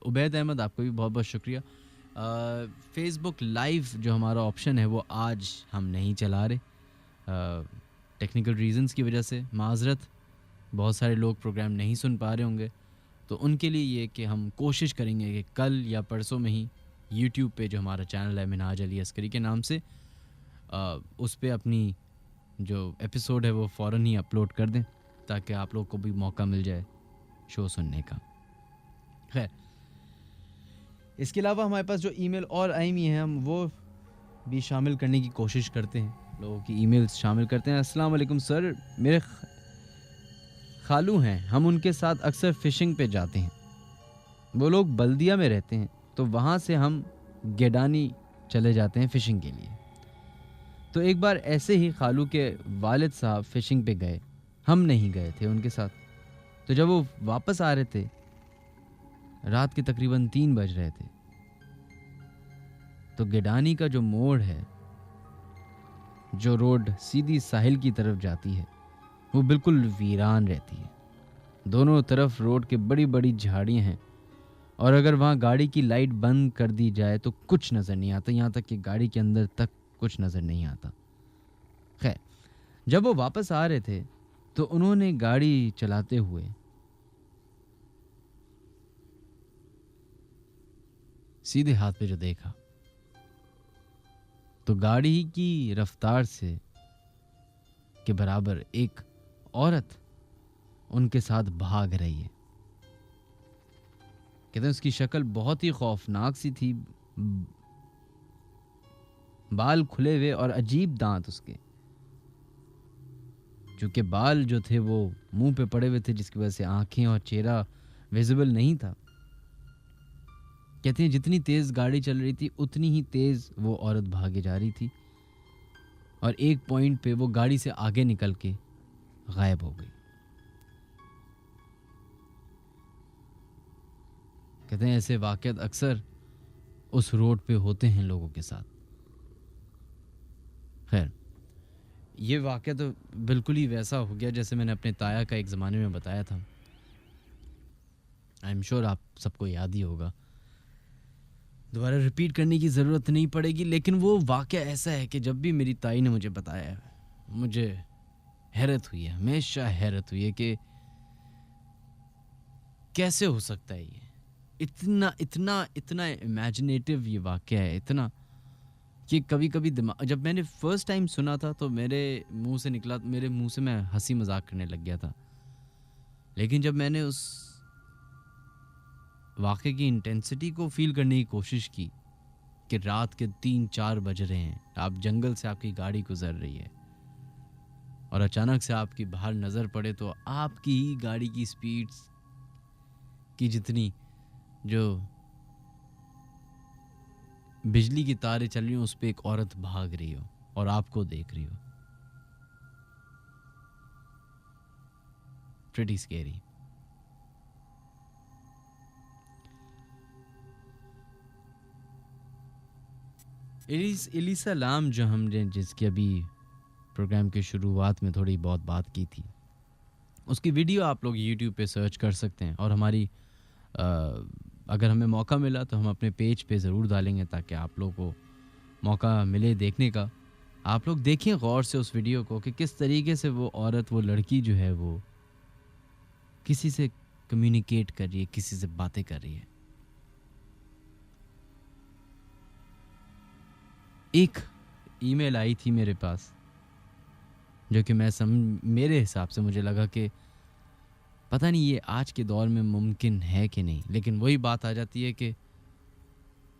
उबैद अहमद आपको भी बहुत बहुत शुक्रिया। फेसबुक लाइव जो हमारा ऑप्शन है वो आज हम नहीं चला रहे टेक्निकल रीजंस की वजह से। माजरत, बहुत सारे लोग प्रोग्राम नहीं सुन पा रहे होंगे, तो उनके लिए ये कि हम कोशिश करेंगे कि कल या परसों में ही यूट्यूब पे जो हमारा चैनल है मिनहाज अली अस्करी के नाम से, उस पे अपनी जो एपिसोड है वो फ़ौरन ही अपलोड कर दें ताकि आप लोग को भी मौका मिल जाए शो सुनने का। खैर, इसके अलावा हमारे पास जो ईमेल और आई हुई हैं हम वो भी शामिल करने की कोशिश करते हैं, लोगों की ईमेल शामिल करते हैं। अस्सलाम वालेकुम सर, मेरे खालू हैं, हम उनके साथ अक्सर फ़िशिंग पे जाते हैं। वो लोग बल्दिया में रहते हैं, तो वहाँ से हम गेडानी चले जाते हैं फ़िशिंग के लिए। तो एक बार ऐसे ही खालू के वालिद साहब फ़िशिंग पे गए, हम नहीं गए थे उनके साथ। तो जब वो वापस आ रहे थे, रात के तकरीबन 3 बज रहे थे, तो गेडानी का जो मोड़ है, जो रोड सीधी साहिल की तरफ जाती है, वो बिल्कुल वीरान रहती है। दोनों तरफ रोड के बड़ी बड़ी झाड़ियाँ हैं और अगर वहाँ गाड़ी की लाइट बंद कर दी जाए तो कुछ नज़र नहीं आता, यहाँ तक कि गाड़ी के अंदर तक कुछ नज़र नहीं आता। खैर, जब वो वापस आ रहे थे तो उन्होंने गाड़ी चलाते हुए सीधे हाथ पे जो देखा तो गाड़ी की रफ्तार से के बराबर एक औरत उनके साथ भाग रही है। कहते हैं उसकी शक्ल बहुत ही खौफनाक सी थी, बाल खुले हुए और अजीब दांत उसके, चूंकि बाल जो थे वो मुंह पे पड़े हुए थे जिसकी वजह से आंखें और चेहरा विजिबल नहीं था। कहते हैं जितनी तेज गाड़ी चल रही थी उतनी ही तेज वो औरत भागे जा रही थी और एक पॉइंट पे वो गाड़ी से आगे निकल के गायब हो गई। कहते हैं ऐसे वाक़यात अक्सर उस रोड पे होते हैं लोगों के साथ। खैर, ये वाक़या तो बिल्कुल ही वैसा हो गया जैसे मैंने अपने ताया का एक ज़माने में बताया था। आई एम श्योर आप सबको याद ही होगा, दोबारा रिपीट करने की ज़रूरत नहीं पड़ेगी। लेकिन वो वाक़या ऐसा है कि जब भी मेरी ताई ने मुझे बताया, मुझे हैरत हुई है, हमेशा हैरत हुई है कि कैसे हो सकता है ये इतना इतना इतना इमेजिनेटिव ये वाक़या है, इतना कि कभी कभी दिमाग, जब मैंने फ़र्स्ट टाइम सुना था तो मेरे मुंह से मैं हंसी मजाक करने लग गया था। लेकिन जब मैंने उस वाक़े की इंटेंसिटी को फील करने की कोशिश की कि रात के 3-4 बज रहे हैं, आप जंगल से आपकी गाड़ी गुजर रही है और अचानक से आपकी बाहर नज़र पड़े तो आपकी ही गाड़ी की स्पीड की जितनी जो बिजली की तारें चल रही हो उस पर एक औरत भाग रही हो और आपको देख रही हो, प्रीटी स्कैरी। एलिसा लाम जो हमने जिसकी अभी प्रोग्राम की शुरुआत में थोड़ी बहुत बात की थी, उसकी वीडियो आप लोग यूट्यूब पे सर्च कर सकते हैं और हमारी अगर हमें मौका मिला तो हम अपने पेज पे ज़रूर डालेंगे ताकि आप लोगों को मौका मिले देखने का। आप लोग देखें गौर से उस वीडियो को कि किस तरीके से वो औरत, वो लड़की जो है वो किसी से कम्युनिकेट कर रही है, किसी से बातें कर रही है। एक ईमेल आई थी मेरे पास जो कि मेरे हिसाब से मुझे लगा कि पता नहीं ये आज के दौर में मुमकिन है कि नहीं, लेकिन वही बात आ जाती है कि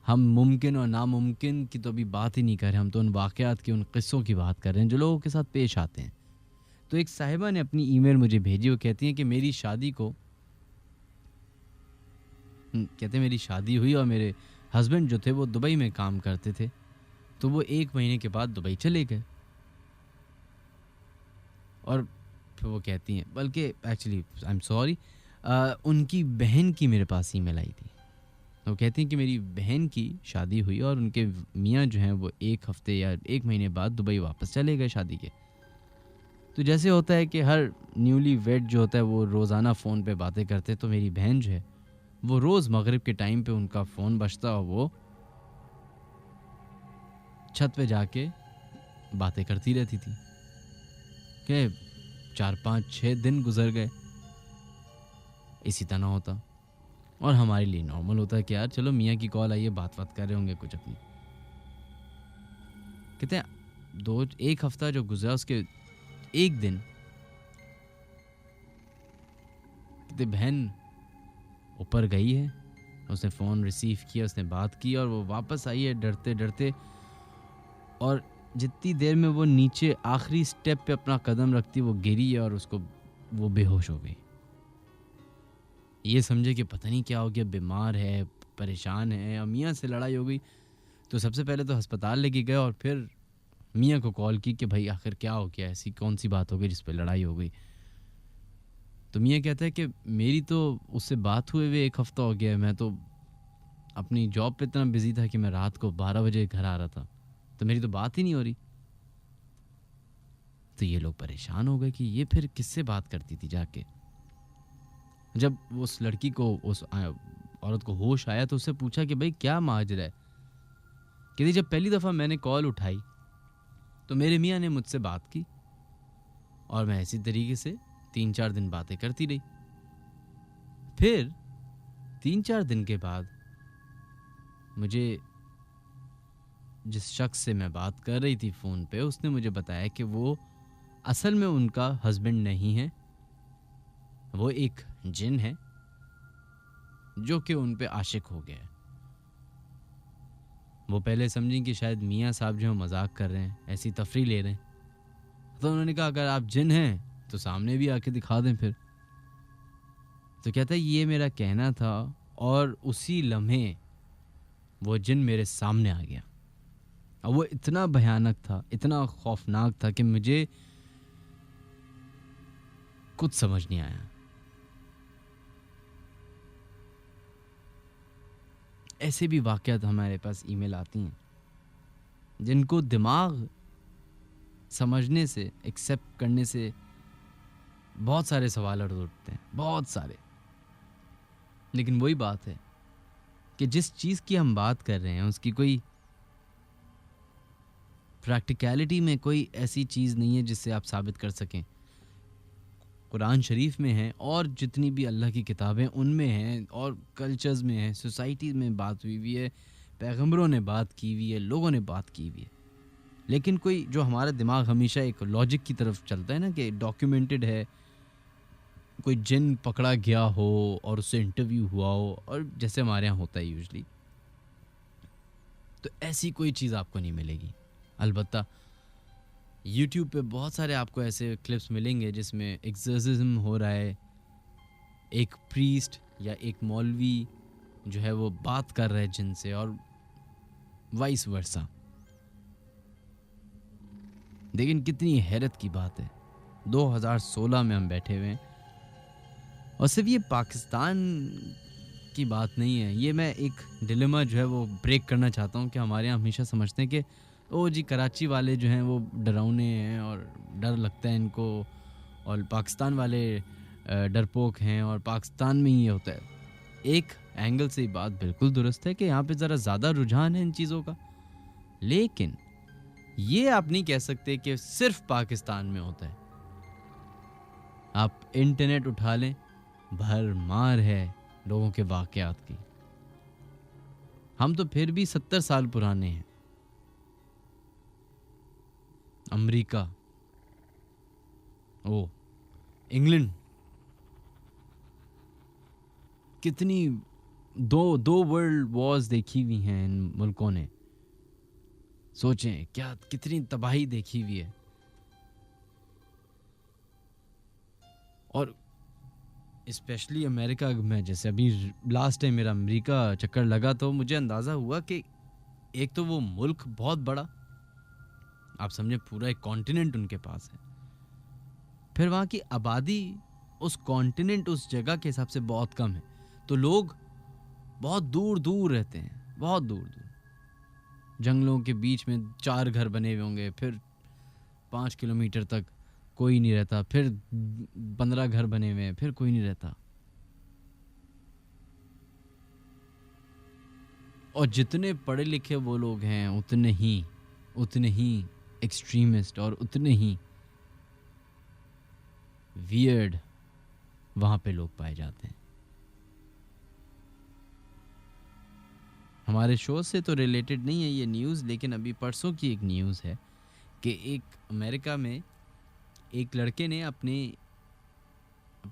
हम मुमकिन और नामुमकिन की तो अभी बात ही नहीं कर रहे, हम तो उन वाक़यात की, उन किस्सों की बात कर रहे हैं जो लोगों के साथ पेश आते हैं। तो एक साहिबा ने अपनी ईमेल मुझे भेजी, वो कहती हैं कि मेरी शादी हुई और मेरे हस्बैंड जो थे वो दुबई में काम करते थे, तो वो 1 महीने के बाद दुबई चले गए। और फिर वो कहती हैं, बल्कि एक्चुअली आई एम सॉरी, उनकी बहन की मेरे पास ईमेल आई थी। वो कहती हैं कि मेरी बहन की शादी हुई और उनके मियाँ जो हैं वो 1 हफ्ते या 1 महीने बाद दुबई वापस चले गए शादी के। तो जैसे होता है कि हर न्यूली वेड जो होता है वो रोज़ाना फ़ोन पे बातें करते हैं, तो मेरी बहन जो है वो रोज़ मगरिब के टाइम पे उनका फ़ोन बजता और वो छत पे जाके बातें करती रहती थी। कि 4, 5, 6 दिन गुजर गए इसी तरह होता, और हमारे लिए नॉर्मल होता है कि यार चलो मियाँ की कॉल आई है, बात कर रहे होंगे कुछ अपनी। कहते हैं 1 हफ्ता जो गुजरा उसके एक दिन कहते बहन ऊपर गई है, उसने फ़ोन रिसीव किया, उसने बात की और वो वापस आई है डरते डरते, और जितनी देर में वो नीचे आखिरी स्टेप पे अपना कदम रखती वो गिरी है और उसको वो बेहोश हो गई। ये समझे कि पता नहीं क्या हो गया, बीमार है, परेशान है, और मियाँ से लड़ाई हो गई। तो सबसे पहले तो अस्पताल लेके गए और फिर मियाँ को कॉल की कि भाई आखिर क्या हो गया, ऐसी कौन सी बात हो गई जिस पे लड़ाई हो गई। तो मियाँ कहता है कि मेरी तो उससे बात हुए हुए 1 हफ्ता हो गया है, मैं तो अपनी जॉब पे इतना बिजी था कि मैं रात को 12 बजे घर आ रहा था, तो मेरी तो बात ही नहीं हो रही। तो ये लोग परेशान हो गए कि ये फिर किससे बात करती थी जाके। जब उस लड़की को, उस औरत को होश आया तो उससे पूछा कि भाई क्या माजरा है। कहती जब पहली दफ़ा मैंने कॉल उठाई तो मेरे मियाँ ने मुझसे बात की और मैं इसी तरीके से 3-4 दिन बातें करती रही। फिर 3-4 दिन के बाद मुझे जिस शख्स से मैं बात कर रही थी फ़ोन पे, उसने मुझे बताया कि वो असल में उनका हस्बैंड नहीं है, वो एक जिन है जो कि उन पे आशिक हो गया है। वो पहले समझी कि शायद मियाँ साहब जो मजाक कर रहे हैं, ऐसी तफरीह ले रहे हैं, तो उन्होंने कहा अगर आप जिन हैं तो सामने भी आके दिखा दें फिर। तो कहता है ये मेरा कहना था और उसी लम्हे वो जिन मेरे सामने आ गया और वो इतना भयानक था, इतना खौफनाक था कि मुझे कुछ समझ नहीं आया। ऐसे भी वाक़यात हमारे पास ईमेल आती हैं जिनको दिमाग समझने से, एक्सेप्ट करने से बहुत सारे सवाल उठते हैं, बहुत सारे। लेकिन वही बात है कि जिस चीज़ की हम बात कर रहे हैं उसकी कोई प्रैक्टिकलिटी में कोई ऐसी चीज़ नहीं है जिससे आप साबित कर सकें। कुरान शरीफ में है और जितनी भी अल्लाह की किताबें उनमें हैं और कल्चर्स में है, सोसाइटी में बात हुई हुई है, पैगंबरों ने बात की हुई है, लोगों ने बात की हुई है। लेकिन कोई जो हमारा दिमाग हमेशा एक लॉजिक की तरफ चलता है ना कि डॉक्यूमेंटेड है, कोई जिन पकड़ा गया हो और उससे इंटरव्यू हुआ हो, और जैसे हमारे यहाँ होता है यूजली, तो ऐसी कोई चीज़ आपको नहीं मिलेगी। अलबत्ता YouTube पे बहुत सारे आपको ऐसे क्लिप्स मिलेंगे जिसमें एक्सर्सिज्म हो रहा है, एक प्रीस्ट या एक मौलवी जो है वो बात कर रहा है जिनसे, और वाइस वर्सा। लेकिन कितनी हैरत की बात है, 2016 में हम बैठे हुए हैं और सिर्फ ये पाकिस्तान की बात नहीं है। ये मैं एक डिलेमा जो है वो ब्रेक करना चाहता हूँ कि हमारे यहाँ हमेशा समझते हैं कि ओ जी कराची वाले जो हैं वो डरावने हैं और डर लगता है इनको, और पाकिस्तान वाले डरपोक हैं और पाकिस्तान में ही ये होता है। एक एंगल से बात बिल्कुल दुरुस्त है कि यहाँ पे ज़रा ज़्यादा रुझान है इन चीज़ों का, लेकिन ये आप नहीं कह सकते कि सिर्फ पाकिस्तान में होता है। आप इंटरनेट उठा लें, भरमार है लोगों के वाक़यात की। हम तो फिर भी 70 साल पुराने हैं। अमेरिका, ओ इंग्लैंड, कितनी दो वर्ल्ड वॉर्स देखी हुई हैं इन मुल्कों ने। सोचें क्या कितनी तबाही देखी हुई है। और स्पेशली अमेरिका में, जैसे अभी लास्ट टाइम मेरा अमेरिका चक्कर लगा तो मुझे अंदाज़ा हुआ कि एक तो वो मुल्क बहुत बड़ा, आप समझे पूरा एक कॉन्टिनेंट उनके पास है, फिर वहाँ की आबादी उस कॉन्टिनेंट, उस जगह के हिसाब से बहुत कम है, तो लोग बहुत दूर दूर रहते हैं, बहुत दूर दूर जंगलों के बीच में 4 घर बने हुए होंगे, फिर 5 किलोमीटर तक कोई नहीं रहता, फिर 15 घर बने हुए हैं, फिर कोई नहीं रहता। और जितने पढ़े लिखे वो लोग हैं उतने ही एक्सट्रीमिस्ट और उतने ही वियर्ड वहां पे लोग पाए जाते हैं। हमारे शो से तो रिलेटेड नहीं है ये न्यूज़, लेकिन अभी परसों की एक न्यूज़ है कि एक अमेरिका में एक लड़के ने अपनी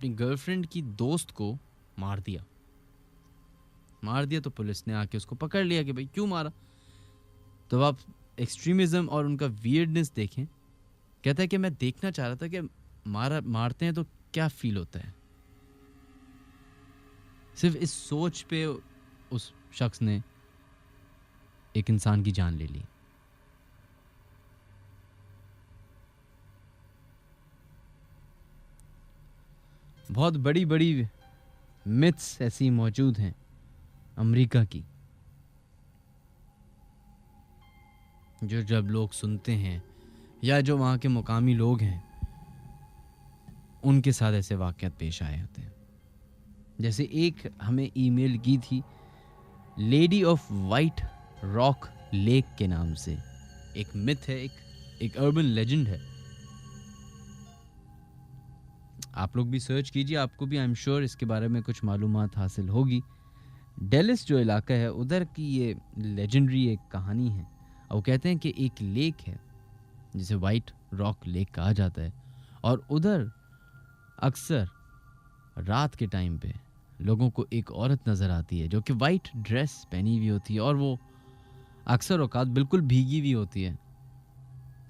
गर्लफ्रेंड की दोस्त को मार दिया। तो पुलिस ने आके उसको पकड़ लिया कि भाई क्यों मारा। तो आप एक्सट्रीमिज्म और उनका वियर्डनेस देखें। कहता है कि मैं देखना चाह रहा था कि मारते हैं तो क्या फील होता है। सिर्फ इस सोच पे उस शख्स ने एक इंसान की जान ले ली। बहुत बड़ी बड़ी मिथ्स ऐसी मौजूद हैं अमेरिका की, जो जब लोग सुनते हैं या जो वहाँ के मुकामी लोग हैं उनके साथ ऐसे वाक़यात पेश आए होते हैं। जैसे एक हमें ईमेल की थी lady of white rock lake के नाम से। एक मिथ है, एक अर्बन लेजेंड है। आप लोग भी सर्च कीजिए, आपको भी आई एम श्योर इसके बारे में कुछ मालूमात हासिल होगी। डेलिस जो इलाका है उधर की ये लेजेंडरी एक कहानी है। और वो कहते हैं कि एक लेक है जिसे वाइट रॉक लेक कहा जाता है, और उधर अक्सर रात के टाइम पे लोगों को एक औरत नज़र आती है जो कि वाइट ड्रेस पहनी हुई होती है, और वो अक्सर औकात बिल्कुल भीगी हुई होती है।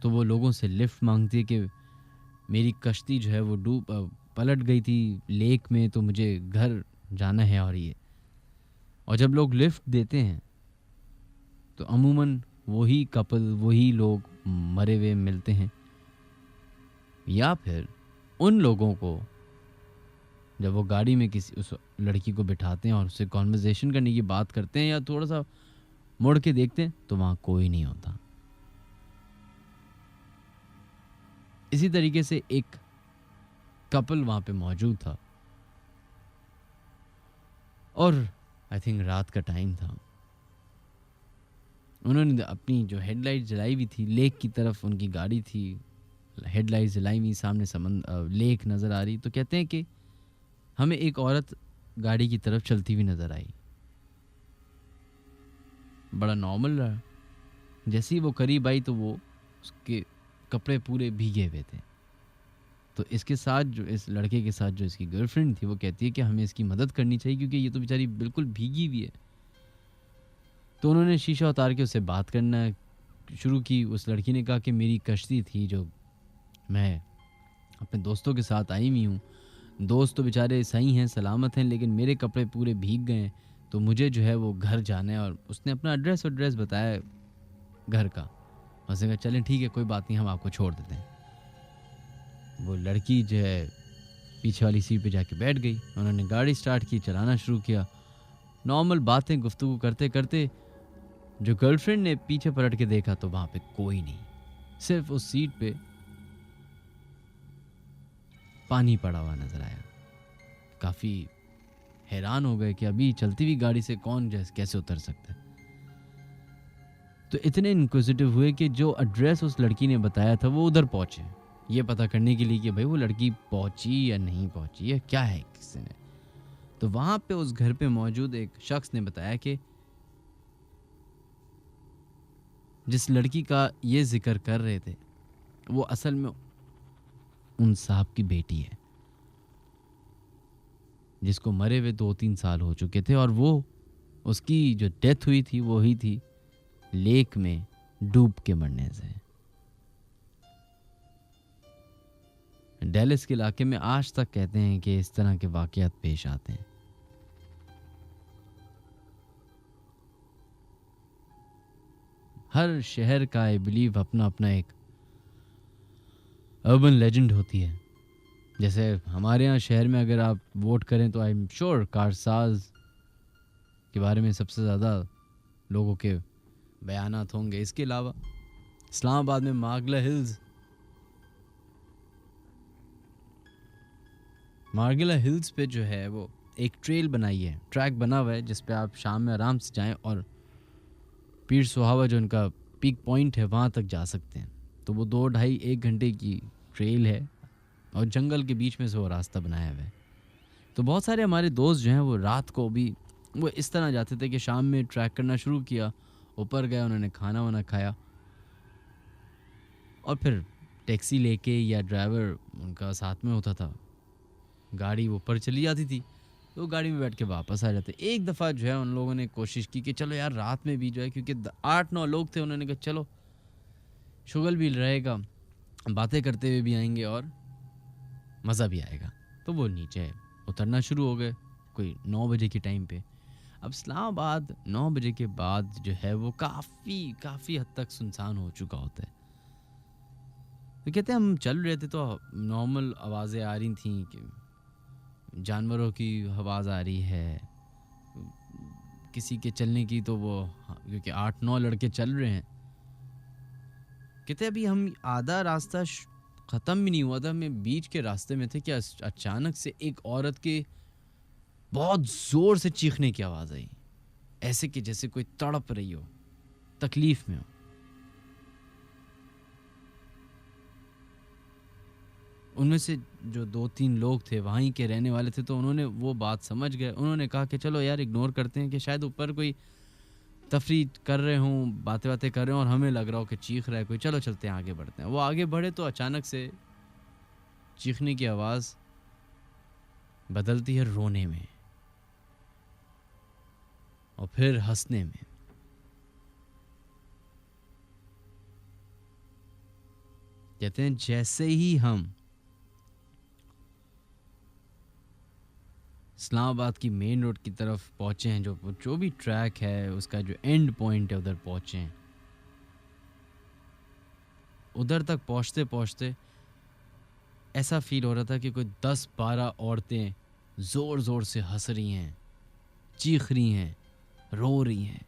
तो वो लोगों से लिफ्ट मांगती है कि मेरी कश्ती जो है वो पलट गई थी लेक में, तो मुझे घर जाना है। और जब लोग लिफ्ट देते हैं तो अमूमन वही कपल, वही लोग मरे हुए मिलते हैं, या फिर उन लोगों को जब वो गाड़ी में किसी उस लड़की को बिठाते हैं और उससे कॉन्वर्सेशन करने की बात करते हैं या थोड़ा सा मुड़ के देखते हैं तो वहाँ कोई नहीं होता। इसी तरीके से एक कपल वहाँ पे मौजूद था और आई थिंक रात का टाइम था। उन्होंने अपनी जो हेडलाइट जलाई हुई थी, लेक की तरफ उनकी गाड़ी थी, हेडलाइट जलाई हुई, सामने लेक नज़र आ रही। तो कहते हैं कि हमें एक औरत गाड़ी की तरफ चलती हुई नज़र आई। बड़ा नॉर्मल रहा। जैसे ही वो करीब आई तो वो उसके कपड़े पूरे भीगे हुए थे। तो इसके साथ जो इस लड़के के साथ जो इसकी गर्लफ्रेंड थी वो कहती है कि हमें इसकी मदद करनी चाहिए क्योंकि ये तो बेचारी बिल्कुल भीगी हुई है। तो उन्होंने शीशा उतार के उससे बात करना शुरू की। उस लड़की ने कहा कि मेरी कश्ती थी जो मैं अपने दोस्तों के साथ आई हुई हूँ। दोस्त तो बेचारे सही हैं, सलामत हैं, लेकिन मेरे कपड़े पूरे भीग गए हैं, तो मुझे जो है वो घर जाना है। और उसने अपना एड्रेस बताया घर का। उसने कहा चलें ठीक है, कोई बात नहीं, हम आपको छोड़ देते हैं। वो लड़की जो है पीछे वाली सीट पे जाके बैठ गई। उन्होंने गाड़ी स्टार्ट की, चलाना शुरू किया। नॉर्मल बातें गुफ्तगू करते करते जो गर्लफ्रेंड ने पीछे पलट के देखा तो वहाँ पे कोई नहीं, सिर्फ उस सीट पे पानी पड़ा हुआ नजर आया। काफ़ी हैरान हो गए कि अभी चलती हुई गाड़ी से कौन कैसे उतर सकता है। तो इतने इनक्विजिटिव हुए कि जो एड्रेस उस लड़की ने बताया था वो उधर पहुंचे, ये पता करने के लिए कि भाई वो लड़की पहुंची या नहीं पहुंची या क्या है किसी ने। तो वहां पे उस घर पे मौजूद एक शख्स ने बताया कि जिस लड़की का ये जिक्र कर रहे थे वो असल में उन साहब की बेटी है, जिसको मरे हुए 2-3 साल हो चुके थे, और वो उसकी जो डेथ हुई थी वो ही थी लेक में डूब के मरने से। डेलिस के इलाके में आज तक कहते हैं कि इस तरह के वाकयात पेश आते हैं। हर शहर का आई बिलीव अपना अपना एक अर्बन लेजेंड होती है जैसे हमारे यहाँ शहर में अगर आप वोट करें तो आई एम श्योर कारसाज के बारे में सबसे ज़्यादा लोगों के बयानात होंगे। इसके अलावा इस्लामाबाद में मार्गिला हिल्स पे जो है वो एक ट्रेल बनाई है, ट्रैक बना हुआ है जिस पे आप शाम में आराम से जाएं और पीर सुहावा जो उनका पीक पॉइंट है वहाँ तक जा सकते हैं। तो वो 2-2.5-1 घंटे की ट्रेल है और जंगल के बीच में से वो रास्ता बनाया हुआ है। तो बहुत सारे हमारे दोस्त जो हैं वो रात को भी वो इस तरह जाते थे कि शाम में ट्रैक करना शुरू किया, ऊपर गए, उन्होंने खाना वाना खाया और फिर टैक्सी लेके या ड्राइवर उनका साथ में होता था, गाड़ी ऊपर चली जाती थी तो गाड़ी में बैठ के वापस आ जाते। एक दफ़ा जो है उन लोगों ने कोशिश की कि चलो यार रात में भी जो है, क्योंकि 8-9 लोग थे, उन्होंने कहा चलो शुगल भी रहेगा, बातें करते हुए भी आएंगे और मज़ा भी आएगा। तो वो नीचे उतरना शुरू हो गए कोई 9 बजे के टाइम पे। अब इस्लामाबाद 9 बजे के बाद जो है वो काफ़ी हद तक सुनसान हो चुका होता है। तो कहते हैं हम चल रहे थे तो नॉर्मल आवाज़ें आ रही थी कि जानवरों की आवाज़ आ रही है, किसी के चलने की, तो वो क्योंकि 8-9 लड़के चल रहे हैं। कहते अभी हम आधा रास्ता ख़त्म भी नहीं हुआ था, मैं बीच के रास्ते में थे कि अचानक से एक औरत के बहुत ज़ोर से चीखने की आवाज़ आई, ऐसे कि जैसे कोई तड़प रही हो, तकलीफ़ में हो। उनमें से जो 2-3 लोग थे वहीं के रहने वाले थे, तो उन्होंने वो बात समझ गए। उन्होंने कहा कि चलो यार इग्नोर करते हैं कि शायद ऊपर कोई तफरी कर रहे हों, बातें कर रहे हों और हमें लग रहा हो कि चीख रहा है कोई, चलो चलते हैं आगे बढ़ते हैं। वो आगे बढ़े तो अचानक से चीखने की आवाज़ बदलती है रोने में और फिर हंसने में। कहते हैं जैसे ही हम इस्लामाबाद की मेन रोड की तरफ पहुंचे हैं, जो भी ट्रैक है उसका जो एंड पॉइंट है उधर पहुंचे हैं, उधर तक पहुंचते पहुंचते ऐसा फील हो रहा था कि कोई 10-12 औरतें ज़ोर ज़ोर से हंस रही हैं, चीख रही हैं, रो रही हैं।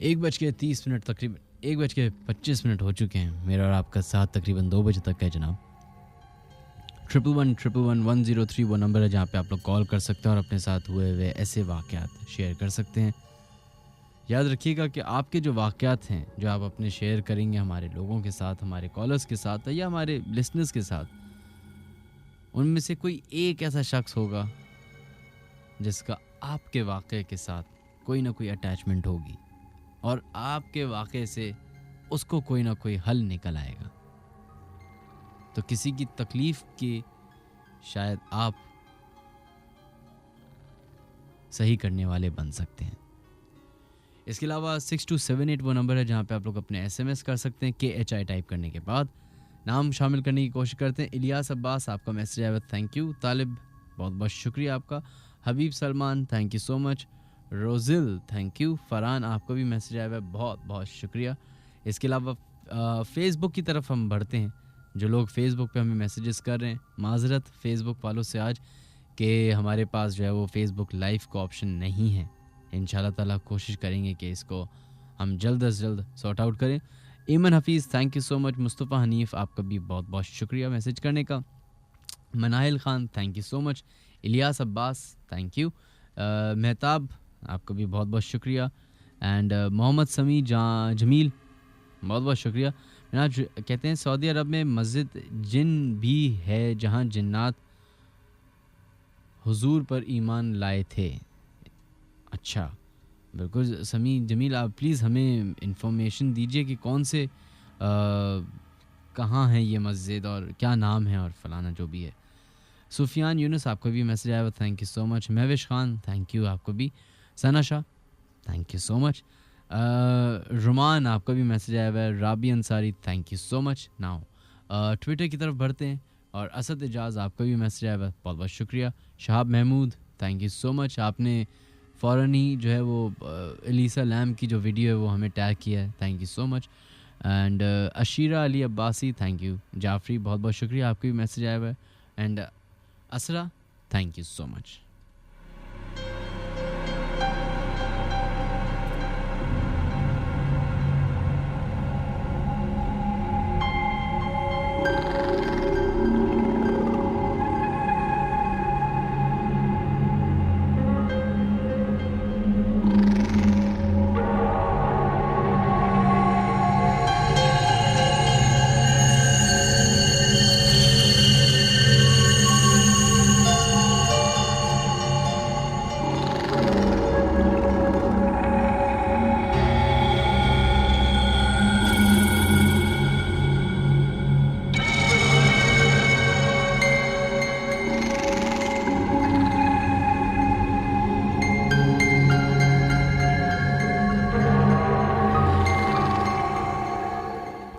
एक 1:30 तकरीबन 1:25 हो चुके हैं। मेरा और आपका साथ तकरीबन 2 बजे तक है जनाब। 11111103 वो नंबर है जहाँ पे आप लोग कॉल कर सकते हैं और अपने साथ हुए हुए ऐसे वाक़यात शेयर कर सकते हैं। याद रखिएगा कि आपके जो वाक़यात हैं जो आप अपने शेयर करेंगे हमारे लोगों के साथ, हमारे कॉलर्स के साथ या हमारे लिसनर्स के साथ, उनमें से कोई एक ऐसा शख्स होगा जिसका आपके वाक़े के साथ कोई ना कोई अटैचमेंट होगी और आपके वाक़े से उसको कोई ना कोई हल निकल आएगा। तो किसी की तकलीफ़ की शायद आप सही करने वाले बन सकते हैं। इसके अलावा 6278 वो नंबर है जहाँ पे आप लोग अपने SMS कर सकते हैं। KHI टाइप करने के बाद नाम शामिल करने की कोशिश करते हैं। इलियास अब्बास आपका मैसेज आया, थैंक यू। तालिब बहुत बहुत शुक्रिया आपका। Habib Salman thank you so much. Rozil thank you. Farhan आपका भी मैसेज आया है, बहुत बहुत शुक्रिया। इसके अलावा फ़ेसबुक की तरफ हम बढ़ते हैं। जो लोग फ़ेसबुक पे हमें मैसेजेस कर रहे हैं, माजरत फ़ेसबुक वालों से आज कि हमारे पास जो है वो फ़ेसबुक लाइव का ऑप्शन नहीं है। इंशाल्लाह ताला कोशिश करेंगे कि इसको हम जल्द अज जल्द सॉर्ट आउट करें। Iman Hafeez thank you so much. Mustafa Hanif आपका भी बहुत बहुत शुक्रिया मैसेज करने का। Manahil Khan thank you so much. Ilyas Abbas thank you. Mehtab आपका भी बहुत बहुत शुक्रिया। एंड मोहम्मद समी जमील बहुत बहुत शुक्रिया। कहते हैं सऊदी अरब में मस्जिद जिन भी है जहाँ जिन्नात हुजूर पर ईमान लाए थे। अच्छा बिल्कुल समी जमील, आप प्लीज़ हमें इंफॉर्मेशन दीजिए कि कौन से कहाँ है ये मस्जिद और क्या नाम है और फलाना जो भी है। सुफियान यूनुस आपको भी मैसेज आया हुआ, thank you so much. Mahwish Khan thank you आपको भी। Sana Shah thank you so much. Ruman आपका भी मैसेज आया हुआ है। Rabi Ansari thank you so much. Now Twitter की तरफ बढ़ते हैं और असद एजाज आपका भी मैसेज आया हुआ है, बहुत बहुत शुक्रिया। Shahab Mahmood thank you so much. आपने फ़ौरन ही जो है वो एलिसा लैम की जो वीडियो है वो हमें टैग किया है, thank you so much. And Ashira Ali Abbasi, thank you. Jafri, बहुत बहुत शुक्रिया, आपका भी मैसेज आया हुआ है। And Asra, thank you so much.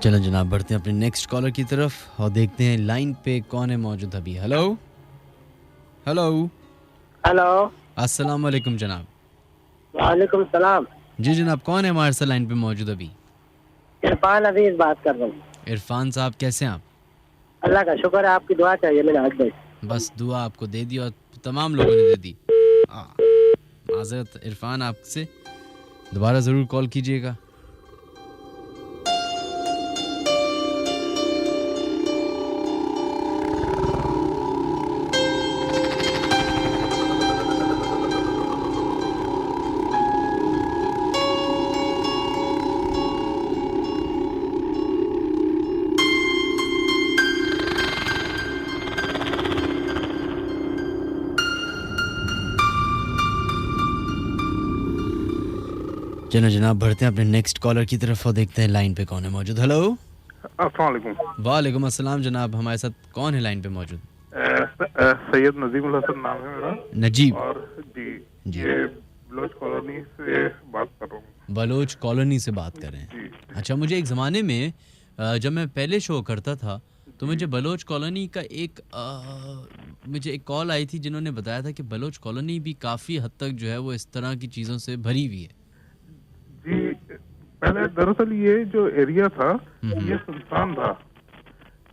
चलो जनाब, बढ़ते हैं अपने नेक्स्ट कॉलर की तरफ और देखते हैं लाइन पे कौन है मौजूद अभी। हेलो हेलो हेलो, अस्सलाम वालेकुम जनाब। वालेकुम सलाम। जी जनाब, कौन है हमारे साथ लाइन पे मौजूद अभी? इरफान अजीज बात कर रहा हूँ। इरफान साहब, कैसे हैं आप? अल्लाह का शुक्र है, आपकी दुआ चाहिए मैंने आज भाई। बस दुआ आपको दे दी और तमाम लोगों ने दे दी। माजरत इरफान, आपसे दोबारा ज़रूर कॉल कीजिएगा। चलो जनाब, बढ़ते हैं अपने नेक्स्ट कॉलर की तरफ और देखते हैं लाइन पे कौन है मौजूद। हेलो, अस्सलाम वालेकुम। वालेकुम अस्सलाम जनाब, हमारे साथ कौन है लाइन पे मौजूद? सैयद नजीमुल हसन नाम है मेरा। नजीब, और जी ये बलोच कॉलोनी से बात कर रहा हूँ। बलोच कॉलोनी से बात कर रहे हैं? अच्छा, मुझे एक ज़माने में जब मैं पहले शो करता था तो मुझे बलोच कॉलोनी का मुझे एक कॉल आई थी जिन्होंने बताया था कि बलोच कॉलोनी भी काफ़ी हद तक जो है वो इस तरह की चीज़ों से भरी हुई है। जी, पहले दरअसल ये जो एरिया था ये सुनसान था,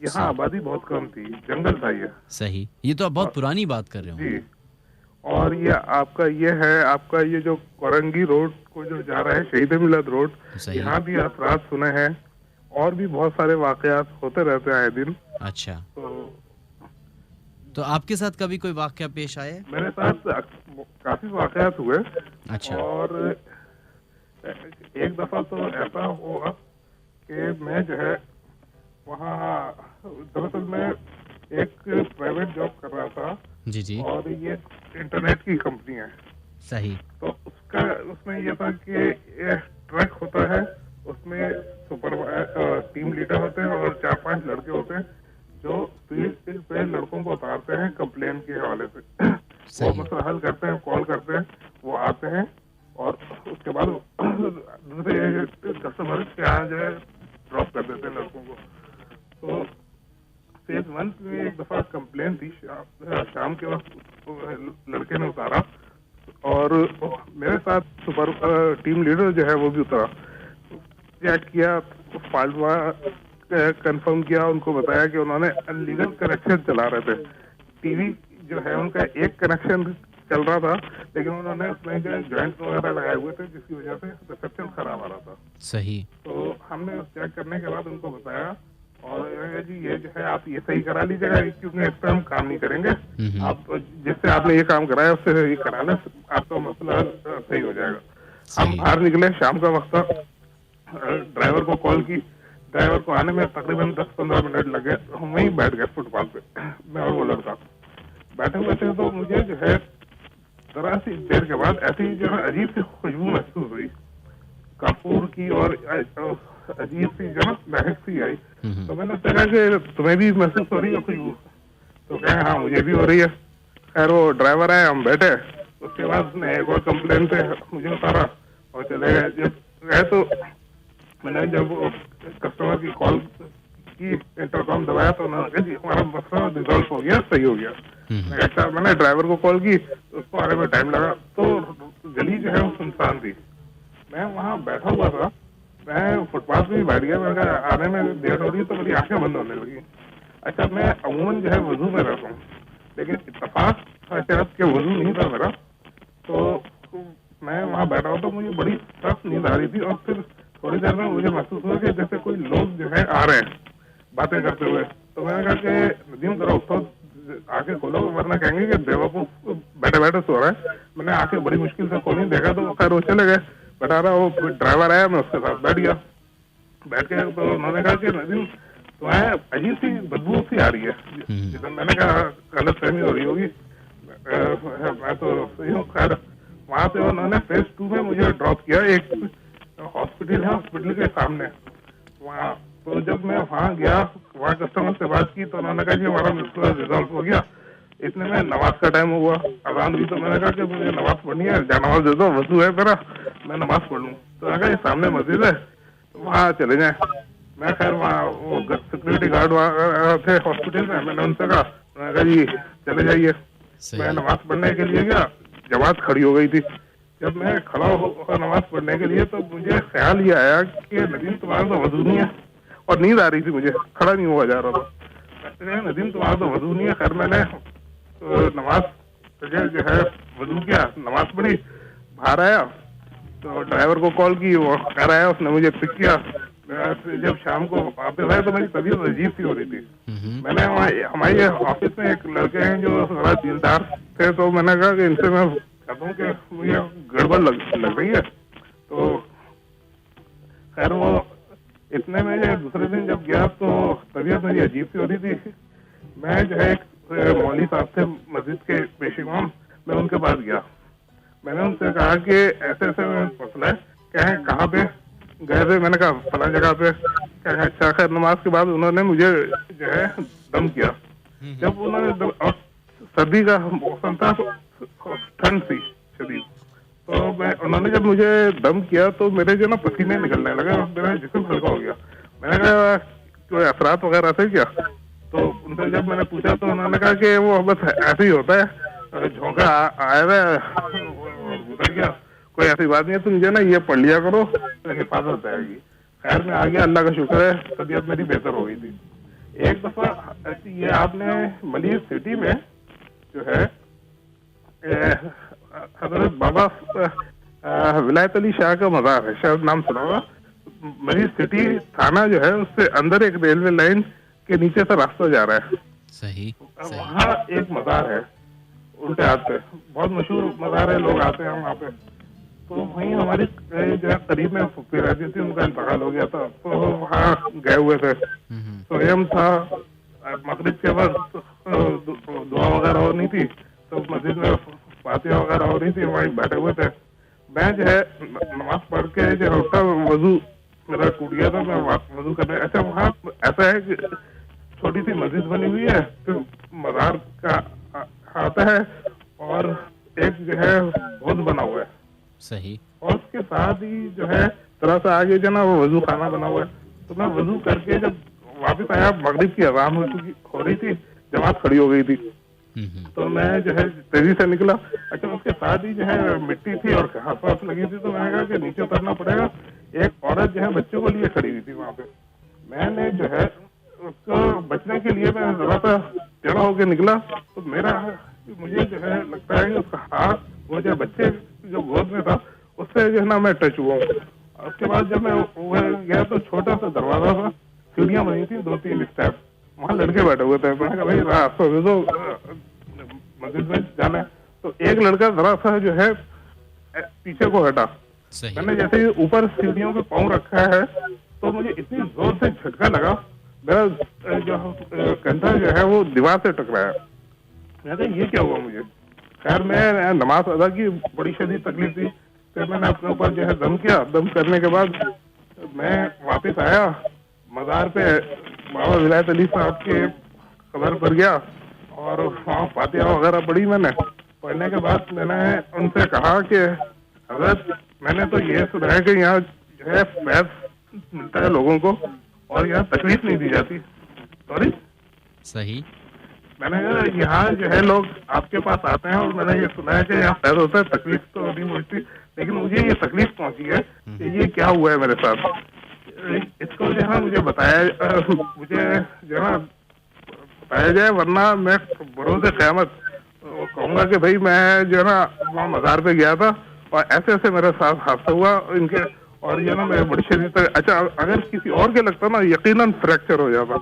यहाँ आबादी बहुत कम थी, जंगल था ये। सही, ये तो आप बहुत पुरानी बात कर रहे हो। जी, और ये आपका ये है, आपका ये जो कोरंगी रोड को जो जा रहा है शहीद मिलत रोड, यहाँ भी असरात सुने हैं और भी बहुत सारे वाकयात होते रहते हैं आए दिन। अच्छा, तो आपके साथ कभी कोई वाकया पेश आया? मेरे साथ काफी वाकयात हुए। अच्छा, और एक दफा तो ऐसा हुआ कि मैं जो है वहाँ दरअसल मैं एक प्राइवेट जॉब कर रहा था। जी जी। और ये इंटरनेट की कंपनी है। सही। तो उसमें ये था कि ट्रक होता है, उसमें टीम लीडर होते हैं और 4-5 लड़के होते हैं जो फील्ड पे लड़कों को उतारते हैं कंप्लेन के हवाले से। वो मसला हल करते हैं, कॉल करते हैं, वो आते हैं और उसके बाद दूसरे कस्टमर के यहाँ जो है ड्रॉप कर देते हैं लड़कों को। तो फेज 1 में एक दफा कंप्लेन थी, शाम के वक्त लड़के ने उतारा और मेरे साथ सुपर टीम लीडर जो है वो भी उतरा, चेक किया, फॉल्ट कंफर्म किया, उनको बताया कि उन्होंने अनलीगल कनेक्शन चला रहे थे। टीवी जो है उनका एक कनेक्शन चल रहा था लेकिन उन्होंने उसमें जो जॉइंट वगैरह लगाए हुए थे जिसकी वजह से रिसेप्शन खराब आ रहा था। सही। तो हमने चेक करने के बाद उनको बताया और जी ये जो है आप ये सही करा लीजिएगा क्योंकि इस पर हम काम नहीं करेंगे, आप जिससे आपने ये काम कराया उससे ये करा लें, आपका मसला सही हो जाएगा। हम बाहर निकले, शाम का वक्त था, ड्राइवर को कॉल की, ड्राइवर को आने में तकरीबन 10-15 मिनट लगे। हम वहीं बैठ गए फुटपाथ पे, मैं और वो लड़का बैठे हुए थे। तो मुझे जो है जरा सी देर के बाद ऐसी जो है अजीब सी खुशबू महसूस हुई कपूर की और अजीब सी जो महक सी आई। तो मैंने कहा कि तुम्हें भी महसूस हो रही है खुशबू? तो कहे हाँ मुझे भी हो रही है। खैर वो ड्राइवर आए, हम बैठे, उसके बाद उसने एक और कंप्लेन पे मुझे उतारा और चले गए। जब गए तो मैंने जब कस्टमर की कॉल की इंटरकॉम दबाया तो उन्होंने कहा जी हमारा मसला रिजॉल्व हो गया, सही हो गया। अच्छा मैंने ड्राइवर को कॉल की, उसको आने में टाइम लगा, तो गली जो है वो सुनसान थी। मैं वहाँ बैठा हुआ था, मैं फुटपाथ पे भी बैठ गया, मैं आने में देर हो रही तो मेरी आंखें बंद होने लगी। अच्छा मैं अमूमन जो है वजू में रहता हूँ, लेकिन इत्तेफाक शरत के वजू नहीं था मेरा, तो मैं वहाँ बैठा हूँ तो मुझे बड़ी सख्त नींद आ रही थी। और फिर थोड़ी देर में मुझे महसूस हुआ कि जैसे कोई लोग जो है आ रहे हैं बातें करते हुए। तो मैंने कहा कि नदीम जरा उठो, आंखें खोलो, वरना कहेंगे कि बेवकूफ बैठे बैठे सो रहा है। मैंने आंखें बड़ी मुश्किल से खोली, देखा तो खैर वो चले गए। बता रहा वो ड्राइवर आया, मैं उसके साथ बैठ गया। बैठ के तो उन्होंने कहा कि नदीम तुम्हें अजीब सी बदबू सी आ रही है। जितना मैंने कहा गलत फहमी हो रही होगी, मैं तो सही हूँ। खैर वहाँ से उन्होंने फेज 2 में मुझे ड्रॉप किया, एक हॉस्पिटल है, हॉस्पिटल के सामने वहाँ। तो जब मैं वहाँ गया, वहाँ कस्टमर से बात की, तो उन्होंने कहा कि हमारा रिजल्ट हो गया। इतने में नमाज का टाइम हुआ, अजान हुई, तो मैंने कहा कि मुझे नमाज पढ़नी है, जा नमाज दे दो, वजू है मेरा, मैं नमाज पढ़ लूँ। तो अगर ये सामने मस्जिद है वहाँ चले जाए। मैं खैर वहाँ वो सिक्योरिटी गार्ड वहाँ थे हॉस्पिटल में, मैंने उनसे कहा जी चले जाइए। मैं नमाज पढ़ने के लिए गया, जमात खड़ी हो गई थी। जब मैं खड़ा होकर नमाज पढ़ने के लिए तो मुझे ख्याल ये आया कि नदीम तुम्हारा तो वजू नहीं है, और नींद आ रही थी, मुझे खड़ा नहीं हुआ जा रहा था। नदीम तुम्हारा तो वजू नहीं है। खैर मैंने नमाज जो है वजू किया, नमाज पढ़ी, बाहर आया तो ड्राइवर को कॉल की, वो घर आया, उसने मुझे पिक किया। जब शाम को वापस आया तो मेरी तबीयत अजीब सी हो रही थी। मैंने हमारे ऑफिस में एक लड़के हैं जो थोड़ा दीनदार थे, तो मैंने कहा कि इनसे मैं कहता हूँ कि मुझे गड़बड़ लग रही है। तो खैर वो इतने में दूसरे दिन जब गया तो तबीयत मेरी अजीब सी हो रही थी। मैं जो है मौलवी साहब थे मस्जिद के पेश इमाम, मैं उनके पास गया। मैंने उनसे कहा कि ऐसे ऐसे मसला है, क्या है, कहाँ पे गए थे? मैंने कहा फला जगह पे। क्या है? अच्छा। खैर नमाज के बाद उन्होंने मुझे जो है दम किया। जब उन्होंने सर्दी का मौसम था, ठंड थी शदीद, तो उन्होंने जब मुझे दम किया तो मेरे जो ना पसीने निकलने लगे, मेरा जिस्म हल्का हो गया। मैंने कहा कोई असरात वगैरह थे क्या? तो उनसे जब मैंने पूछा तो उन्होंने कहा कि वो बस ऐसे ही होता है, झोंका आया था उतर गया, कोई ऐसी बात नहीं है, तुम जो ना ये पढ़ लिया करो तो हिफाजत आएगी। खैर में आ गया, अल्लाह का शुक्र है, तबीयत मेरी बेहतर हो गई थी। एक दफा ये आपने मलिर सिटी में जो है हजरत बाबा विलायत अली शाह का मज़ार है, शायद नाम सुना होगा। मलिर सिटी थाना जो है उससे अंदर एक रेलवे लाइन के नीचे से रास्ता जा रहा है। सही। वहाँ एक मज़ार है उल्टे हाथ पे, बहुत मशहूर मज़ार है, लोग आते हैं वहाँ पे। तो वहीं हमारी जो है करीब में फुफी रहती थी, उनका इंतकाल हो गया था, तो वहाँ गए हुए थे। तो एम था मगरिब के वक्त दुआ वगैरह हो नहीं थी, तो मस्जिद में फातिहा वगैरह हो रही थी, वहीं बैठे हुए थे। मैं जो है नमाज पढ़ के जो उठा, वजू मेरा टूट गया था, मैं वजू करने। अच्छा वहाँ ऐसा है कि छोटी सी मस्जिद बनी हुई है, तो मज़ार का आता है और एक जो है भोज बना हुआ है। सही। और उसके साथ ही जो है थोड़ा सा आगे जो ना वो वजू खाना बना हुआ है। तो मैं वजू करके जब वापस आया, मगरिब की अज़ान हो रही थी, जमात खड़ी हो गई थी, तो मैं जो है तेजी से निकला। अच्छा उसके साथ ही जो है मिट्टी थी और घास वास लगी थी, तो मैंने कहा कि नीचे उतरना पड़ेगा। एक औरत जो है बच्चों को लिए खड़ी हुई थी वहाँ पे। मैंने जो है उसको बचने के लिए मैं जरा सा टेढ़ा होकर निकला, तो मुझे जो है लगता है कि उसका हाथ वो जो बच्चे जो गोद में था उससे जो है ना मैं टच हुआ। उसके बाद जब मैं गया तो छोटा सा दरवाजा था, सीढ़ियाँ बनी थी 2-3 स्टेप, वहाँ लड़के बैठे हुए थे। मैंने कहा भाई रास्ता दे दो, मस्जिद में जाना है। तो एक लड़का जरा सा जो है पीछे को हटा। मैंने जैसे ऊपर सीढ़ियों पे पाँव रखा है तो मुझे इतनी जोर से झटका लगा, मेरा जो कंधा जो है वो दीवार से टकराया। मैंने ये क्या हुआ मुझे? खैर मैं नमाज अदा की, बड़ी शदीद तकलीफ थी। फिर मैंने अपने ऊपर जो है दम किया। दम करने के बाद मैं वापस आया, मज़ार पे बाबा विलायत अली साहब के कब्र पर गया और वहाँ फातिहा वगैरह पढ़ी। मैंने पढ़ने के बाद मैंने उनसे कहा कि हज़रत मैंने तो ये सुना है कि यहाँ जो है फैज़ मिलता है लोगों को और यहाँ तकलीफ नहीं दी जाती। सॉरी। सही। मैंने यहाँ जो है लोग आपके पास आते हैं और मैंने ये सुना है कि यहाँ पैदा होता है, तकलीफ तो नहीं पहुँचती, लेकिन मुझे ये तकलीफ पहुँची है कि ये क्या हुआ है मेरे साथ। इसको जो है ना मुझे बताया, मुझे जो है ना बताया जाए, वरना मैं भरोसे क़यामत कहूँगा कि भाई मैं जो है ना वहाँ मज़ार पे गया था और ऐसे ऐसे मेरे साथ हादसा हुआ इनके, और ये ना मैं बड़ी शरीर तक, अच्छा अगर किसी और के लगता ना यकीनन फ्रैक्चर हो जाता,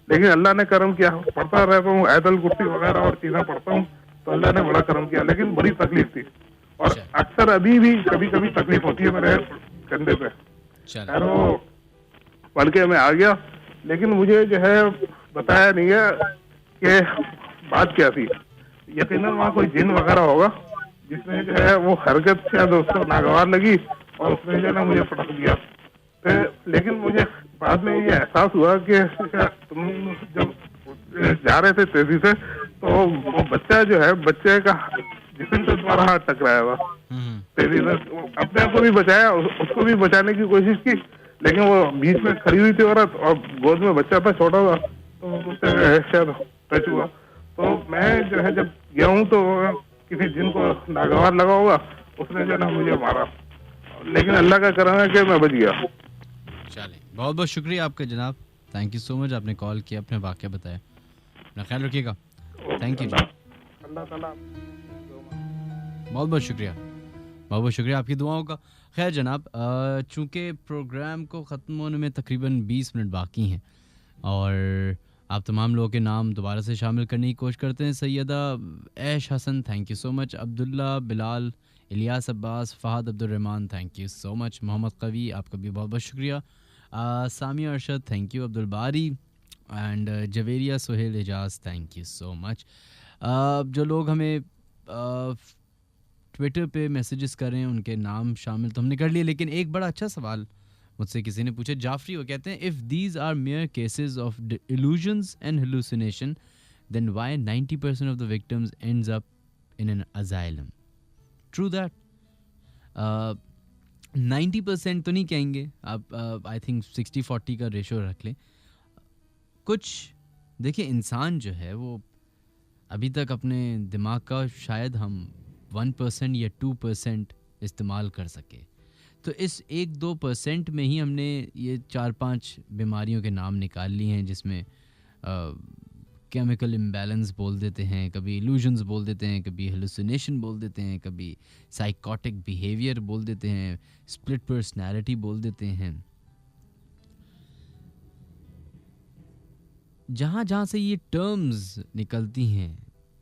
लेकिन अल्लाह ने करम किया, पढ़ता रहता हूँ आयतल कुर्सी वगैरह और चीज़ें पढ़ता हूँ, तो अल्लाह ने बड़ा करम किया, लेकिन बड़ी तकलीफ थी और अक्सर अभी भी कभी कभी तकलीफ होती है मेरे कंधे पे। खैर वो पढ़ के मैं आ गया, लेकिन मुझे जो है बताया नहीं है कि बात क्या थी। यकीनन वहाँ कोई जिन वगैरह होगा जिसने जो है वो हरकत शायद उसको नागवार लगी और उसने जो है ना मुझे पटक दिया। फिर लेकिन मुझे बाद में ये एहसास हुआ कि तुम जब जा रहे थे तेजी से तो वो बच्चा जो है, बच्चे का जिसम से तुम्हारा हाथ टकराया हुआ तेजी से, अपने आप को भी बचाया, उसको भी बचाने की कोशिश की, लेकिन वो बीच में खड़ी हुई थी औरत और गोद में बच्चा था छोटा हुआ, तो उससे शायद टच हुआ। तो मैं जो है जब गया हूँ तो किसी जिन को नागवार लगा होगा, उसने जो ना मुझे मारा, लेकिन अल्लाह का करम है कि मैं बच गया। चलिए, बहुत बहुत शुक्रिया आपका जनाब, थैंक यू सो मच, आपने कॉल किया, अपने वाक़या बताया, अपना ख्याल रखिएगा, थैंक यू जी, अल्लाह ताला। बहुत बहुत शुक्रिया, बहुत बहुत शुक्रिया आपकी दुआओं का। खैर जनाब, चूँकि प्रोग्राम को ख़त्म होने में तकरीबन 20 मिनट बाकी हैं और आप तमाम लोगों के नाम दोबारा से शामिल करने की कोशिश करते हैं। Syeda Aish Hasan, thank you so much. Abdullah, Bilal, Ilyas Abbas, Fahad Abdurrahman, thank you so much. Mohammad Kavi, आपका भी बहुत बहुत शुक्रिया। Samia Arshad, thank you. Abdul Bari and Javeria Suhail Ejaz, thank you so much. जो लोग हमें ट्विटर पे मैसेजेस कर रहे हैं उनके नाम शामिल तो हमने कर लिए, लेकिन एक बड़ा अच्छा सवाल मुझसे किसी ने पूछा, जाफरी, वो कहते हैं, if these are mere cases of illusions and hallucination then why 90% of the victims ends up in an asylum. True that, 90% तो नहीं कहेंगे आप, आई थिंक 60-40 का रेशो रख लें। कुछ देखिए, इंसान जो है वो अभी तक अपने दिमाग का शायद हम 1% या 2% इस्तेमाल कर सके, तो इस 1-2% में ही हमने ये 4-5 बीमारियों के नाम निकाल लिए हैं, जिसमें केमिकल इम्बैलेंस बोल देते हैं, कभी इल्यूजन्स बोल देते हैं, कभी हेलुसिनेशन बोल देते हैं, कभी साइकोटिक बिहेवियर बोल देते हैं, स्प्लिट पर्सनैलिटी बोल देते हैं। जहाँ जहाँ से ये टर्म्स निकलती हैं,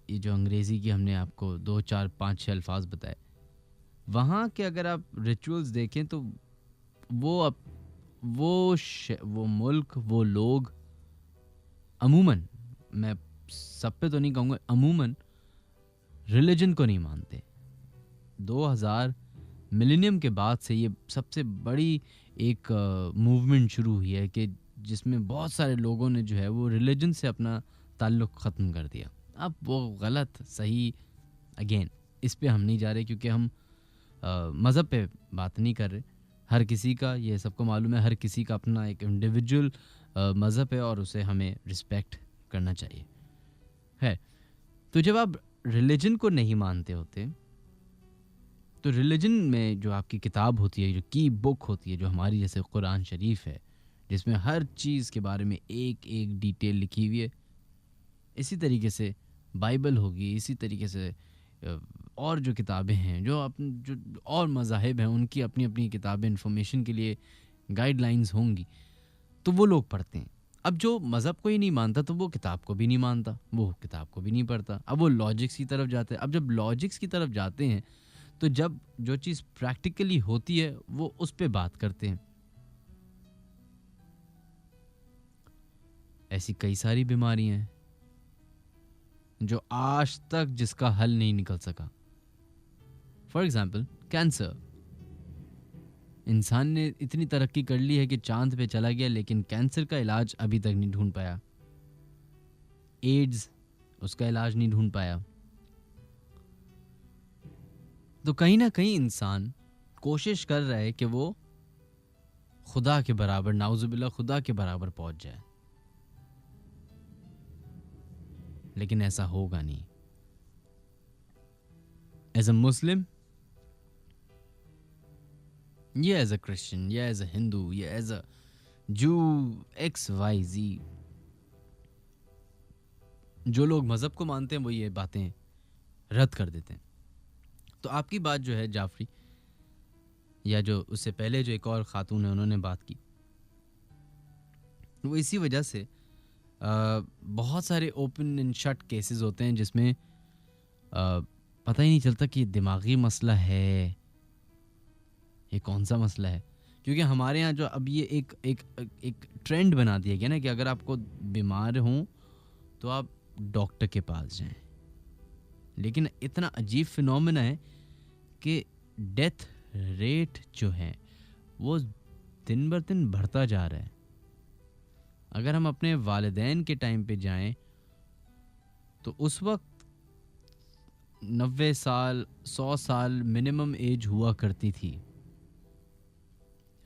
ये जो अंग्रेज़ी की हमने आपको 2-4-5-6 अल्फाज बताए, वहाँ के अगर आप रिचुअल्स देखें तो वो मुल्क, वो लोग अमूमन, मैं सब पे तो नहीं कहूँगा, अमूमन रिलीजन को नहीं मानते। 2000 मिलेनियम के बाद से ये सबसे बड़ी एक मूवमेंट शुरू हुई है कि जिसमें बहुत सारे लोगों ने जो है वो रिलीजन से अपना ताल्लुक़ ख़त्म कर दिया। अब वो गलत सही, अगेन इस पे हम नहीं जा रहे, क्योंकि हम मज़हब पे बात नहीं कर रहे। हर किसी का, ये सबको मालूम है, हर किसी का अपना एक इंडिविजुअल मज़हब है और उसे हमें रिस्पेक्ट करना चाहिए है। तो जब आप रिलीजन को नहीं मानते होते, तो रिलीजन में जो आपकी किताब होती है, जो की बुक होती है, जो हमारी जैसे कुरान शरीफ है, जिसमें हर चीज़ के बारे में एक एक डिटेल लिखी हुई है, इसी तरीके से बाइबल होगी, इसी तरीके से और जो किताबें हैं, जो और मज़ाहिब हैं, उनकी अपनी अपनी किताबें इंफॉर्मेशन के लिए गाइडलाइंस होंगी, तो वो लोग पढ़ते हैं। अब जो मज़हब को ही नहीं मानता तो वो किताब को भी नहीं मानता, वो किताब को भी नहीं पढ़ता। अब वो लॉजिक्स की तरफ जाते हैं। अब जब लॉजिक्स की तरफ जाते हैं तो जब जो चीज़ प्रैक्टिकली होती है वो उस पर बात करते हैं। ऐसी कई सारी बीमारियां हैं जो आज तक जिसका हल नहीं निकल सका। फॉर एग्जाम्पल कैंसर, इंसान ने इतनी तरक्की कर ली है कि चांद पे चला गया, लेकिन कैंसर का इलाज अभी तक नहीं ढूंढ पाया। एड्स, उसका इलाज नहीं ढूंढ पाया। तो कहीं ना कहीं इंसान कोशिश कर रहा है कि वो खुदा के बराबर, नाउजुबिल्लाह, खुदा के बराबर पहुंच जाए। लेकिन ऐसा होगा नहीं। एज अ मुस्लिम, या एज अ क्रिश्चियन, या एज अ हिंदू, या एज अ जू, XYZ, जो लोग मजहब को मानते हैं वो ये बातें रद्द कर देते हैं। तो आपकी बात जो है जाफरी, या जो उससे पहले जो एक और खातून है उन्होंने बात की, वो इसी वजह से बहुत सारे ओपन एंड शट केसेस होते हैं जिसमें पता ही नहीं चलता कि दिमागी मसला है, ये कौन सा मसला है। क्योंकि हमारे यहाँ जो अब ये एक ट्रेंड बना दिया गया ना कि अगर आपको बीमार हों तो आप डॉक्टर के पास जाएं, लेकिन इतना अजीब फिनोमेना है कि डेथ रेट जो है वो दिन बर दिन बढ़ता जा रहा है। अगर हम अपने वालिदैन के टाइम पे जाएं तो उस वक्त 90 साल 100 साल मिनिमम एज हुआ करती थी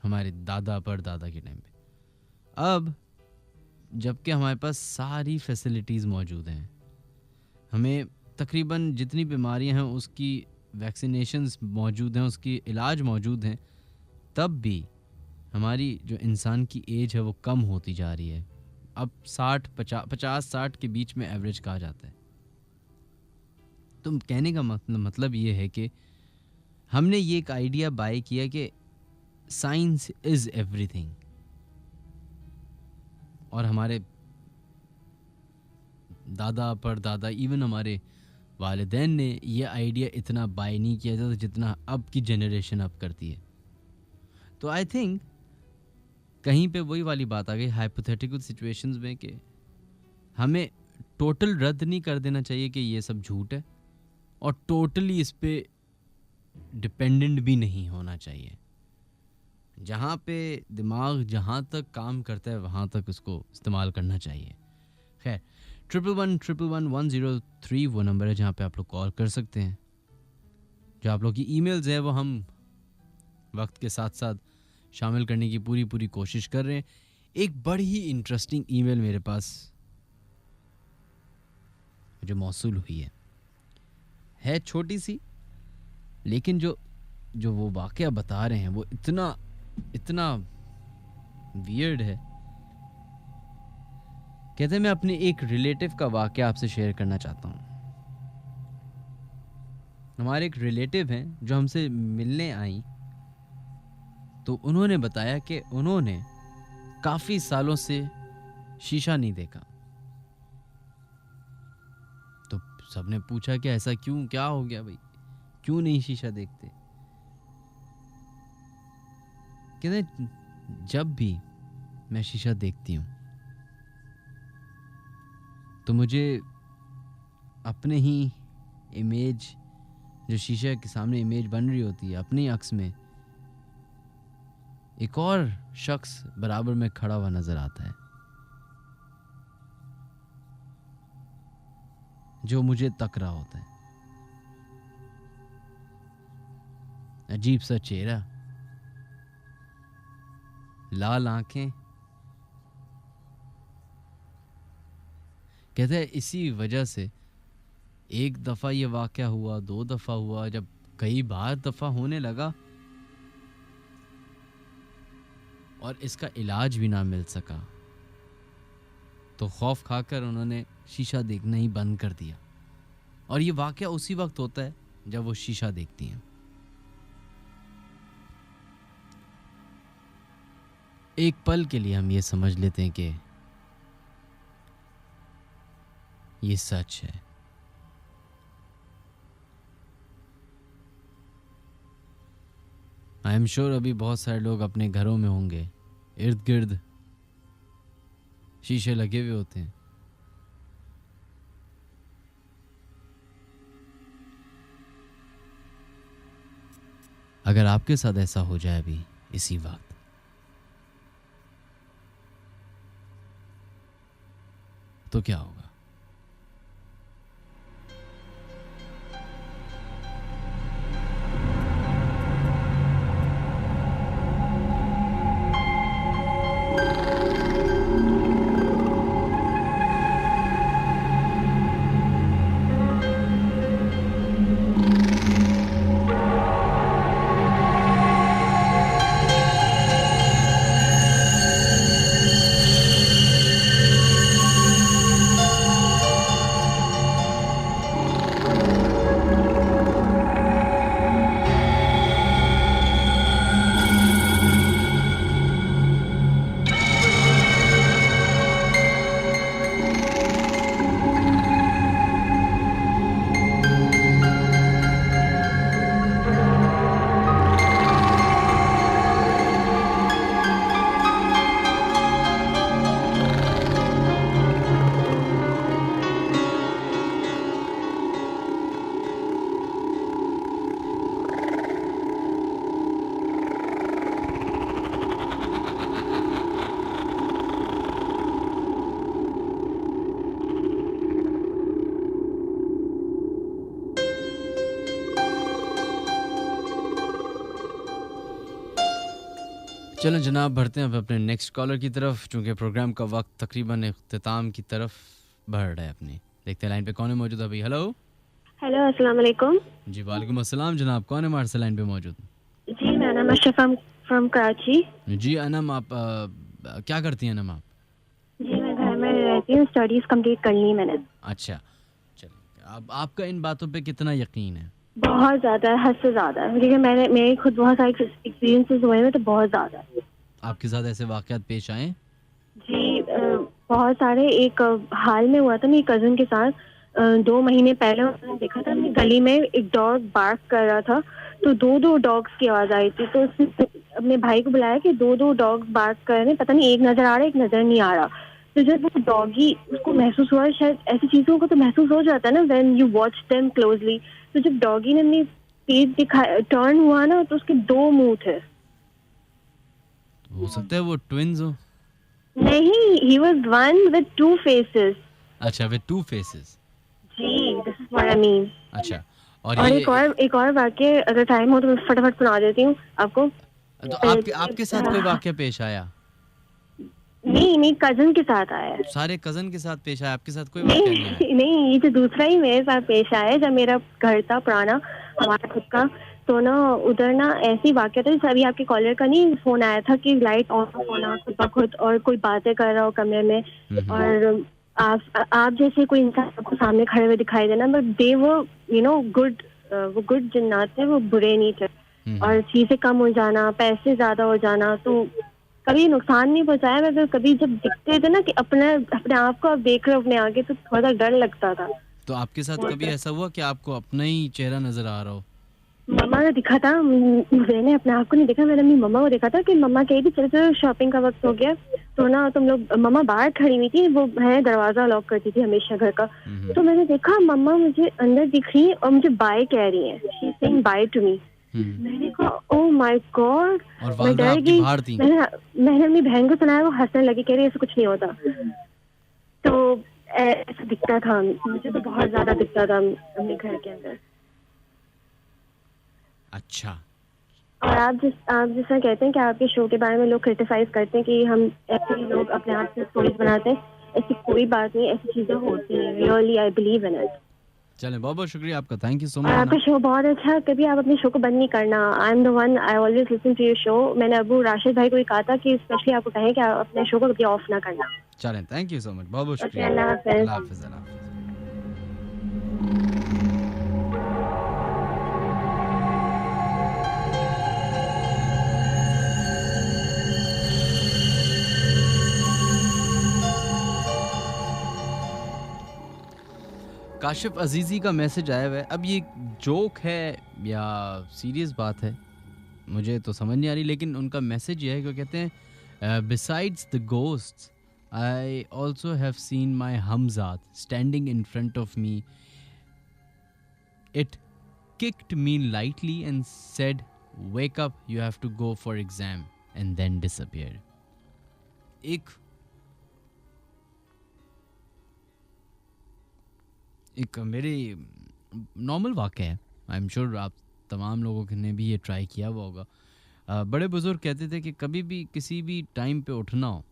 हमारे दादा परदादा के टाइम पे। अब जबकि हमारे पास सारी फैसिलिटीज़ मौजूद हैं, हमें तकरीबन जितनी बीमारियां हैं उसकी वैक्सीनेशंस मौजूद हैं, उसकी इलाज मौजूद हैं, तब भी हमारी जो इंसान की एज है वो कम होती जा रही है। अब 50-60 के बीच में एवरेज कहा जाता है। तो कहने का मतलब ये है कि हमने ये एक आइडिया बाय किया कि साइंस इज़ एवरीथिंग, और हमारे दादा परदादा इवन हमारे वालिदैन ने ये आइडिया इतना बाय नहीं किया था जितना अब की जनरेशन अब करती है। तो आई थिंक कहीं पे वही वाली बात आ गई हाइपोथेटिकल सिचुएशंस में कि हमें टोटल रद्द नहीं कर देना चाहिए कि ये सब झूठ है, और टोटली इस पे डिपेंडेंट भी नहीं होना चाहिए। जहाँ पे दिमाग जहाँ तक काम करता है वहाँ तक उसको इस्तेमाल करना चाहिए। खैर 11111103 वो नंबर है जहाँ पे आप लोग कॉल कर सकते हैं। जो आप लोग की ईमेल्स है वो हम वक्त के साथ साथ शामिल करने की पूरी कोशिश कर रहे हैं। एक बड़ी ही इंटरेस्टिंग ईमेल मेरे पास जो मौसूल हुई है छोटी सी, लेकिन जो वो वाकया बता रहे हैं वो इतना वियर्ड है। कहते हैं मैं अपने एक रिलेटिव का वाकया आपसे शेयर करना चाहता हूँ। हमारे एक रिलेटिव हैं जो हमसे मिलने आई, तो उन्होंने बताया कि उन्होंने काफ़ी सालों से शीशा नहीं देखा। तो सबने पूछा कि ऐसा क्यों, क्या हो गया भाई, क्यों नहीं शीशा देखते? कहते जब भी मैं शीशा देखती हूँ तो मुझे अपने ही इमेज, जो शीशे के सामने इमेज बन रही होती है अपनी अक्स में, एक और शख्स बराबर में खड़ा हुआ नजर आता है जो मुझे तक रहा होता है। अजीब सा चेहरा, लाल आंखें। कहते हैं इसी वजह से एक दफा ये वाकया हुआ, 2 दफा हुआ, जब कई बार दफा होने लगा और इसका इलाज भी ना मिल सका, तो खौफ खाकर उन्होंने शीशा देखना ही बंद कर दिया। और ये वाकया उसी वक्त होता है जब वो शीशा देखती हैं। एक पल के लिए हम ये समझ लेते हैं कि ये सच है। आई एम श्योर अभी बहुत सारे लोग अपने घरों में होंगे, इर्द गिर्द शीशे लगे हुए होते हैं। अगर आपके साथ ऐसा हो जाए अभी इसी वक्त, तो क्या होगा? चलो जनाब, बढ़ते हैं अब अपने नेक्स्ट कॉलर की तरफ, चूंकि प्रोग्राम का वक्त तकरीबन इख्तिताम की तरफ बढ़ रहा है अपनी। देखते हैं लाइन पे कौन है मौजूद अभी। हेलो हेलो, अस्सलाम वालेकुम। जी वालेकुम अस्सलाम जनाब, कौन है हमारे से लाइन पे मौजूद? जी मेरा नाम अशरफ फ्रॉम कराची। जी अनम, आप क्या करती हैं अनम आप? जी मैं घर में रहती हूँ, स्टडीज कंप्लीट कर ली मैंने। अच्छा चलिए, अब आपका इन बातों पे कितना यकीन है? बहुत ज़्यादा, हद से ज़्यादा, क्योंकि मेरे खुद बहुत सारे एक्सपीरियंसेस हुए हैं, तो बहुत ज़्यादा। आपके साथ ऐसे वाक़यात पेश आए? जी बहुत सारे। एक हाल में हुआ था मेरी कज़न के साथ, 2 महीने पहले उसने देखा था अपनी गली में एक डॉग बार्क कर रहा था, तो 2 डॉग्स की आवाज़ आई थी। तो उसने अपने भाई को बुलाया कि 2 डॉग्स बार्क कर रहे हैं, पता नहीं एक नज़र आ रहा है एक नज़र नहीं आ रहा। तो जब वो डॉगी, उसको महसूस हुआ, शायद ऐसी चीज़ों को तो महसूस हो जाता है ना when you watch them closely. तो जब डॉगी ने अपनी फेस दिखाया, टर्न हुआ ना, तो उसके 2 मुंह थे। हो सकता है वो ट्विन्स हो। नहीं, he was one with 2 faces. अच्छा, विद 2 फेसेस। जी, this is what I mean. अच्छा, और एक और वाक्य अगर टाइम हो तो मैं फटाफट सुना देती हूँ आपको। तो आपके साथ कोई वाक्य पेश आया? नहीं, मेरी कजन के साथ आया है। सारे कजन के साथ पेश आया, आपके साथ कोई वाक्य नहीं आया? नहीं, ये तो दूसरा ही मेरे साथ पेश आया है। जब मेरा घर था पुराना, हमारा खुद का, तो ना उधर ना ऐसी वाक्य था, जैसे अभी आपके कॉलर का नहीं फोन आया था कि लाइट ऑन होना खुद ब खुद, और कोई बातें कर रहा हो कमरे में, और आप जैसे कोई इंसान आपको सामने खड़े हुए दिखाई देना, बट दे वो गुड, वो गुड जिन्नात थे, वो बुरे नहीं थे। और चीजें कम हो जाना, पैसे ज्यादा हो जाना, तो कभी नुकसान नहीं पहुंचाया, मगर कभी जब दिखते थे ना कि अपने आप को आप देख रहे हो अपने आगे, तो थोड़ा डर लगता था। तो आपके साथ कभी ऐसा हुआ कि आपको अपना ही चेहरा नजर आ रहा हो? मम्मा ने दिखा था, मैंने अपने आप को नहीं देखा, मैंने अपनी मम्मा को देखा था कि मम्मा कही थी चलो शॉपिंग का वक्त हो गया, तो ना तुम लोग, मम्मा बाहर खड़ी हुई थी, वो है दरवाजा लॉक करती थी हमेशा घर का। तो मैंने देखा मम्मा मुझे अंदर दिख रही है और मुझे बाय कह रही है, she is saying bye to me. मैंने कहा ओह माय गॉड, मैं डर गई। मैंने अपनी बहन को सुनाया, वो हंसने लगी, कह रही ऐसा कुछ नहीं होता। तो ऐसा दिखता था मुझे, तो बहुत ज्यादा दिखता था अपने घर के अंदर। अच्छा, और आप जैसा कहते हैं कि आपके शो के बारे में लोग क्रिटिसाइज करते हैं कि हम ऐसे ही लोग अपने आप से स्टोरीज बनाते हैं, ऐसी कोई बात नहीं, ऐसी चीजें होती हैं। Really I believe in it. चलें, बहुत बहुत शुक्रिया आपका, थैंक यू सो मच। आपका शो बहुत अच्छा है, कभी आप अपने शो को बंद नहीं करना। I am the one, I always listen to your show. मैंने अबू राशिद भाई को भी कहा था कि स्पेशली आपको कहें कि आप अपने शो को कभी ऑफ ना करना। चलें, थैंक यू सो मच, बहुत बहुत शुक्रिया। अल्लाह हाफ़िज़। अल्लाह हाफ़िज़, अल्लाह हाफ़िज़। काशिफ अजीज़ी का मैसेज आया हुआ है। अब ये जोक है या सीरियस बात है मुझे तो समझ नहीं आ रही, लेकिन उनका मैसेज ये है कि कहते हैं besides the ghosts I also have seen my hamzad standing in front of me, it kicked me lightly and said wake up you have to go for exam and then disappear. एक मेरी normal वाक़या है, I am sure आप तमाम लोगों ने भी ये ट्राई किया हुआ होगा। बड़े बुज़ुर्ग कहते थे कि कभी भी किसी भी टाइम पे उठना हो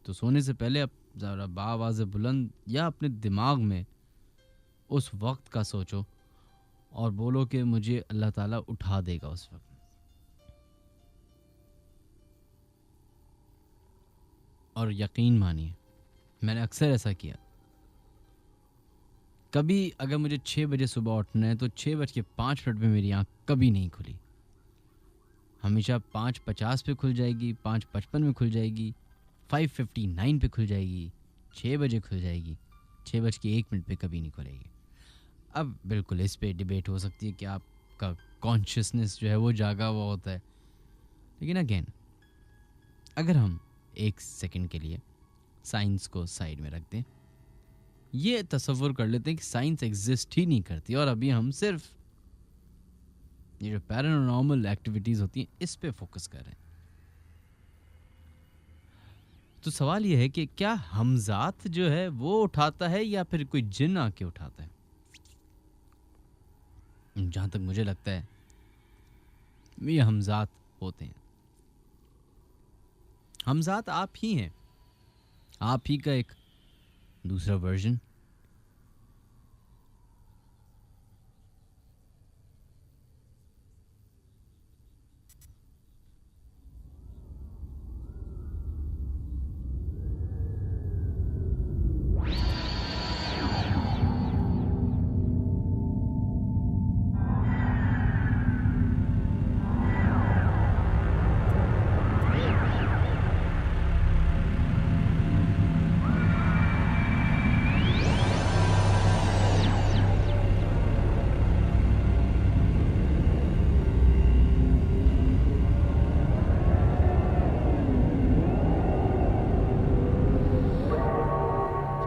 तो सोने से पहले आप ज़रा बाआवाज़ बुलंद या अपने दिमाग में उस वक्त का सोचो और बोलो कि मुझे अल्लाह ताला उठा देगा उस वक्त। और यकीन मानिए मैंने अक्सर ऐसा किया। कभी अगर मुझे 6 बजे सुबह उठना है तो 6:05 पे मेरी आँख कभी नहीं खुली, हमेशा 5:50 पे खुल जाएगी, 5:55 में खुल जाएगी, 5:59 पे खुल जाएगी, 6 बजे खुल जाएगी, 6:01 पे कभी नहीं खुलेगी। अब बिल्कुल इस पे डिबेट हो सकती है कि आपका कॉन्शियसनेस जो है वो जागा हुआ होता है, लेकिन अगेन अगर हम एक सेकंड के लिए साइंस को साइड में रख दें, ये तसव्वुर कर लेते हैं कि साइंस एग्जिस्ट ही नहीं करती और अभी हम सिर्फ ये जो पैरानॉर्मल एक्टिविटीज़ होती हैं इस पे फोकस कर रहे हैं, तो सवाल ये है कि क्या हमजात जो है वो उठाता है या फिर कोई जिन आके उठाता है? जहाँ तक मुझे लगता है ये हमजात होते हैं। हमज़ात आप ही हैं, आप ही का एक दूसरा वर्जन।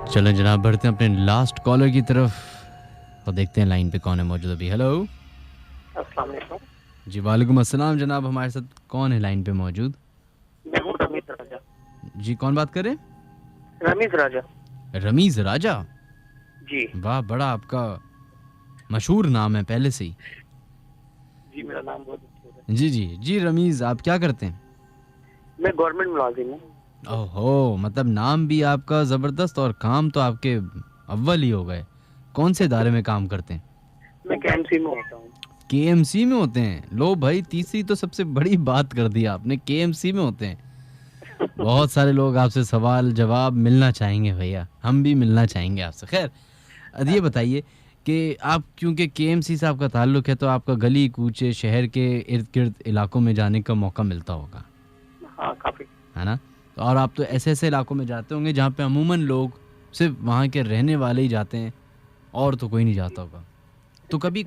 चलो जनाब, बढ़ते हैं अपने लास्ट कॉलर की तरफ और देखते हैं लाइन पे कौन है मौजूद अभी। हेलो, अस्सलाम वालेकुम। जी वालेकुम अस्सलाम जनाब, हमारे साथ कौन है लाइन पे मौजूद? मैं हूँ रमीज राजा। जी कौन बात कर रहे हैं? रमीज राजा। रमीज राजा, जी वाह, बड़ा आपका मशहूर नाम है पहले से ही। जी मेरा नाम बहुत मशहूर है। जी जी जी रमीज, आप क्या करते हैं? मैं गवर्नमेंट मुलाजिम हूँ। ओहो, मतलब नाम भी आपका ज़बरदस्त और काम तो आपके अव्वल ही हो गए। कौन से इदारे में काम करते हैं? मैं केएमसी में होता हूँ। केएमसी में होते हैं? लो भाई, तीसरी तो सबसे बड़ी बात कर दी आपने, केएमसी में होते हैं। बहुत सारे लोग आपसे सवाल जवाब मिलना चाहेंगे भैया, हम भी मिलना चाहेंगे आपसे। खैर, अब ये बताइए कि आप, क्योंकि केएमसी से आपका ताल्लुक है, तो आपका गली कूचे शहर के इर्द गिर्द इलाकों में जाने का मौका मिलता होगा। हाँ काफी, है ना? और आप तो ऐसे ऐसे इलाकों में जाते होंगे जहाँ पे अमूमन लोग सिर्फ वहाँ के रहने वाले ही जाते हैं और तो कोई नहीं जाता होगा। तो कभी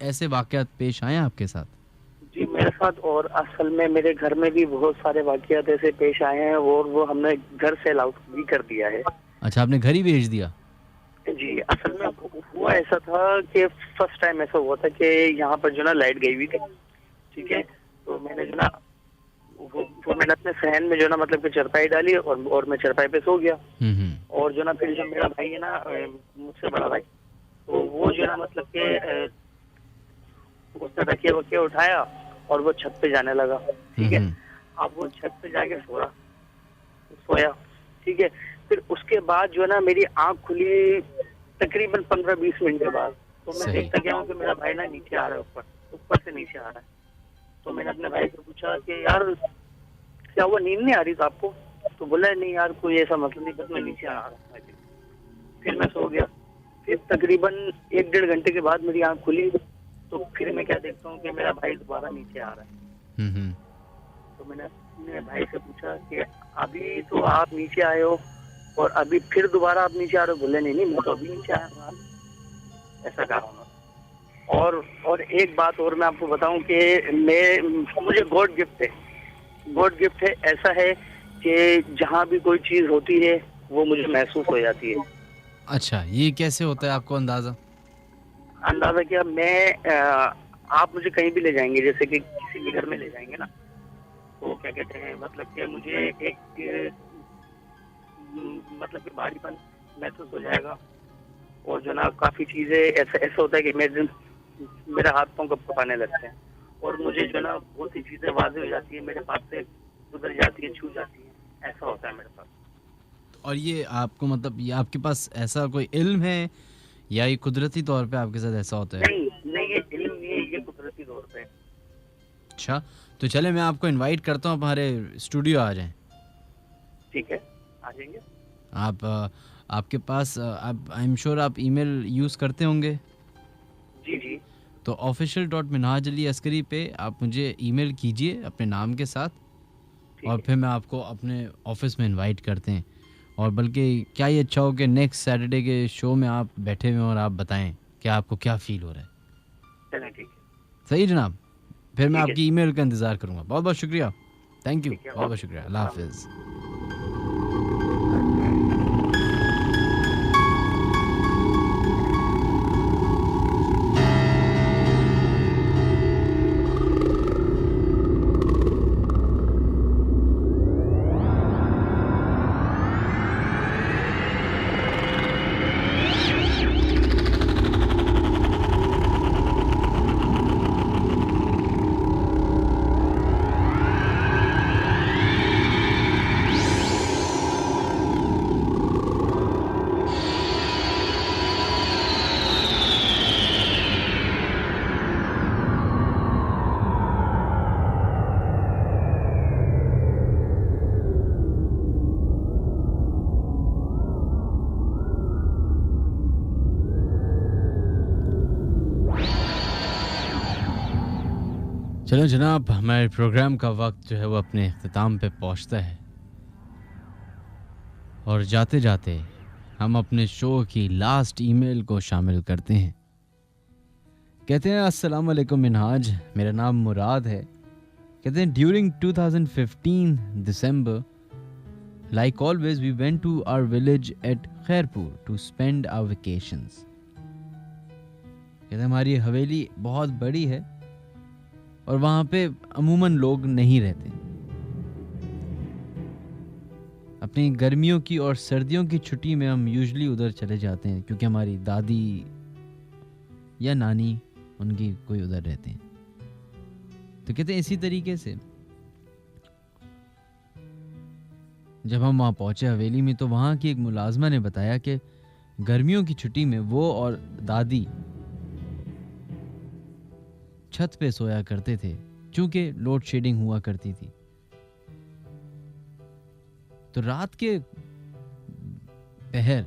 ऐसे वाक़यात पेश आए आपके साथ? जी मेरे साथ, और असल में मेरे घर में भी बहुत सारे वाक़यात ऐसे पेश आए हैं और वो हमने घर से अलाउट भी कर दिया है। अच्छा, आपने घर ही भेज दिया? जी असल में हुआ ऐसा था कि फर्स्ट टाइम ऐसा हुआ था कि यहाँ पर जो ना लाइट गई हुई थी, ठीक है, तो मैंने जो ना वो मैंने अपने सहन में जो ना मतलब कि चरपाई डाली और मैं चरपाई पे सो गया। और जो ना फिर जो मेरा भाई है ना, मुझसे बड़ा भाई, तो वो जो ना मतलब कि उसने तकिया वकिया उठाया और वो छत पे जाने लगा, ठीक है। अब वो छत पे जाके सोया, ठीक है। फिर उसके बाद जो है ना मेरी आंख खुली तकरीबन 15-20 मिनट के बाद, तो मैं देखता क्या हूँ कि मेरा भाई ना नीचे आ रहा है, ऊपर से नीचे आ रहा है। तो मैंने अपने भाई से पूछा कि यार क्या हुआ, नींद नहीं आ रही था आपको? तो बोला नहीं यार कोई ऐसा मतलब नहीं, बस मैं नीचे आ रहा था। फिर मैं सो गया। फिर तकरीबन 1-1.5 घंटे के बाद मेरी आंख खुली, तो फिर मैं क्या देखता हूँ कि मेरा भाई दोबारा नीचे आ रहा है। तो मैंने अपने भाई से पूछा कि अभी तो आप नीचे आए हो और अभी फिर दोबारा आप नीचे आ रहे हो? बोले नहीं मैं तो अभी नीचे आया हूँ। ऐसा कहा उन्होंने। और एक बात और मैं आपको बताऊं कि मुझे गॉड गिफ्ट है। ऐसा है कि जहाँ भी कोई चीज होती है वो मुझे महसूस हो जाती है। अच्छा, ये कैसे होता है आपको अंदाजा? क्या आप मुझे कहीं भी ले जाएंगे, जैसे कि किसी भी घर में ले जाएंगे ना, तो क्या कहते हैं मतलब कि मुझे एक मतलब कि भारीपन महसूस हो जाएगा। और जो ना काफी चीजें ऐसा होता है कि मेरे हाथ पांव कँपाने लगते हैं और मुझे जो ना बहुत सी चीजें वाज़ेह हो जाती है, मेरे पास से गुजर जाती है, छू जाती है। ऐसा होता है मेरे पास। और ये आपको मतलब ये आपके पास ऐसा कोई इल्म है या ये कुदरती तौर पे आपके साथ ऐसा होता है? नहीं ये इल्म नहीं है, ये कुदरती तौर पे। अच्छा, तो चले मैं आपको इनवाइट करता हूँ, हमारे स्टूडियो आ जाएं। ठीक है, आ जाएंगे। आपके पास आप आई एम श्योर आप ईमेल यूज़ करते होंगे? जी। तो official.minhaj-ali-askari पे आप मुझे ईमेल कीजिए अपने नाम के साथ, और फिर मैं आपको अपने ऑफिस में इनवाइट करते हैं। और बल्कि क्या ये अच्छा हो कि नेक्स्ट सैटरडे के शो में आप बैठे हुए और आप बताएं कि आपको क्या फील हो रहा है। चलें, ठीक है। सही जनाब, फिर मैं आपकी ईमेल का इंतज़ार करूँगा। बहुत बहुत शुक्रिया, थैंक यू, बहुत बहुत शुक्रिया, अल्लाह हाफिज़। चलो जनाब, हमारे प्रोग्राम का वक्त जो है वो अपने अख्ताम पे पहुंचता है और जाते जाते हम अपने शो की लास्ट ईमेल को शामिल करते हैं। कहते हैं अस्सलाम वालेकुम मिनहाज, मेरा नाम मुराद है। कहते हैं during 2015 December like always we went to our village at Khairpur to spend our vacations। कहते हैं हमारी हवेली बहुत बड़ी है और वहाँ पे अमूमन लोग नहीं रहते। अपनी गर्मियों की और सर्दियों की छुट्टी में हम यूजुअली उधर चले जाते हैं क्योंकि हमारी दादी या नानी उनकी कोई उधर रहते हैं। तो कहते हैं इसी तरीके से जब हम वहाँ पहुँचे हवेली में तो वहाँ की एक मुलाजमा ने बताया कि गर्मियों की छुट्टी में वो और दादी छत पे सोया करते थे क्योंकि लोड शेडिंग हुआ करती थी। तो रात के पहर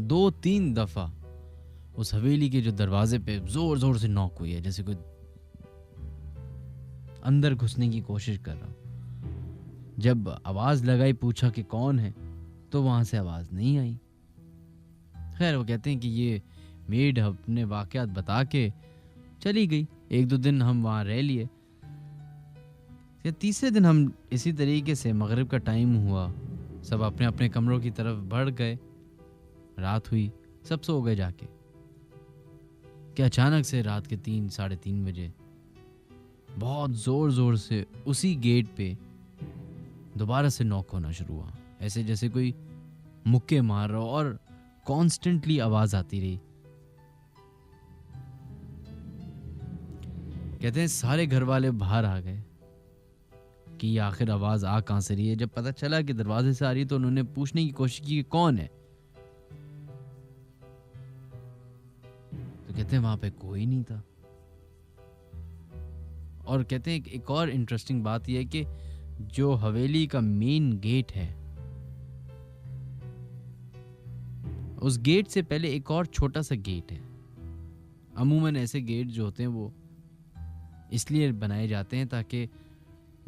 2-3 दफा उस हवेली के जो दरवाजे पे जोर जोर से नॉक हुई है, जैसे कोई अंदर घुसने की कोशिश कर रहा। जब आवाज लगाई, पूछा कि कौन है, तो वहां से आवाज नहीं आई। खैर वो कहते हैं कि ये मेड अपने वाकयात बता के चली गई। 1-2 दिन हम वहां रह लिए। तीसरे दिन हम इसी तरीके से मगरिब का टाइम हुआ, सब अपने अपने कमरों की तरफ बढ़ गए, रात हुई, सब सो गए जाके कि अचानक से रात के 3-3:30 बजे बहुत जोर जोर से उसी गेट पे दोबारा से नॉक होना शुरू हुआ, ऐसे जैसे कोई मुक्के मार रहा हो और कॉन्स्टेंटली आवाज आती रही। कहते हैं सारे घर वाले बाहर आ गए कि ये आखिर आवाज आ कहां से रही है। जब पता चला कि दरवाजे से आ रही तो उन्होंने पूछने की कोशिश की कि कौन है, तो कहते हैं वहां पे कोई नहीं था। और कहते हैं एक और इंटरेस्टिंग बात यह है कि जो हवेली का मेन गेट है, उस गेट से पहले एक और छोटा सा गेट है। अमूमन ऐसे गेट जो होते हैं वो इसलिए बनाए जाते हैं ताकि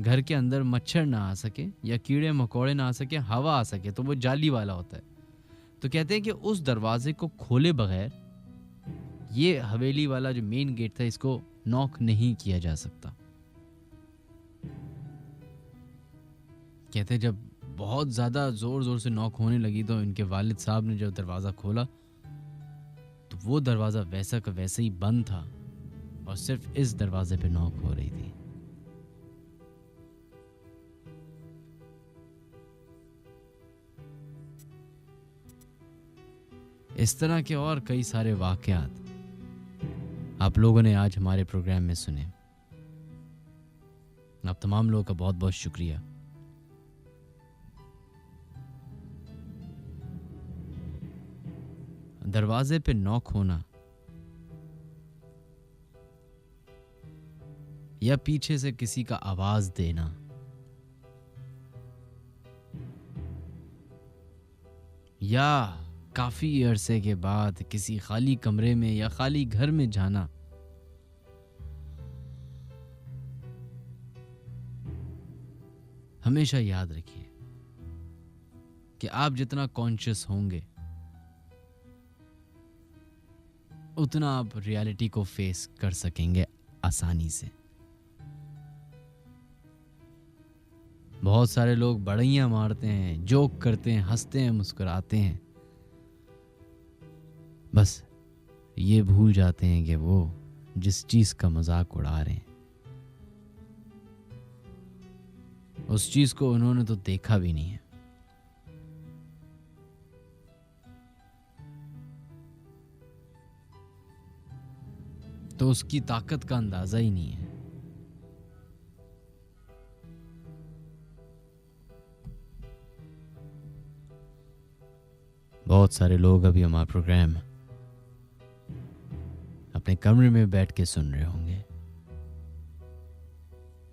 घर के अंदर मच्छर ना आ सके या कीड़े मकोड़े ना आ सके, हवा आ सके, तो वो जाली वाला होता है। तो कहते हैं कि उस दरवाजे को खोले बगैर ये हवेली वाला जो मेन गेट था इसको नॉक नहीं किया जा सकता। कहते हैं जब बहुत ज्यादा जोर जोर से नॉक होने लगी तो इनके वालिद साहब ने जब दरवाजा खोला तो वो दरवाजा वैसा का वैसे ही बंद था और सिर्फ इस दरवाजे पे नॉक हो रही थी। इस तरह के और कई सारे वाकयात आप लोगों ने आज हमारे प्रोग्राम में सुने। आप तमाम लोगों का बहुत बहुत शुक्रिया। दरवाजे पे नॉक होना या पीछे से किसी का आवाज देना या काफी अरसे के बाद किसी खाली कमरे में या खाली घर में जाना, हमेशा याद रखिए कि आप जितना कॉन्शियस होंगे उतना आप रियलिटी को फेस कर सकेंगे आसानी से। बहुत सारे लोग बड़ैयां मारते हैं, जोक करते हैं, हंसते हैं, मुस्कुराते हैं, बस ये भूल जाते हैं कि वो जिस चीज का मजाक उड़ा रहे हैं उस चीज को उन्होंने तो देखा भी नहीं है। तो उसकी ताकत का अंदाजा ही नहीं है। बहुत सारे लोग अभी हमारा प्रोग्राम अपने कमरे में बैठ के सुन रहे होंगे,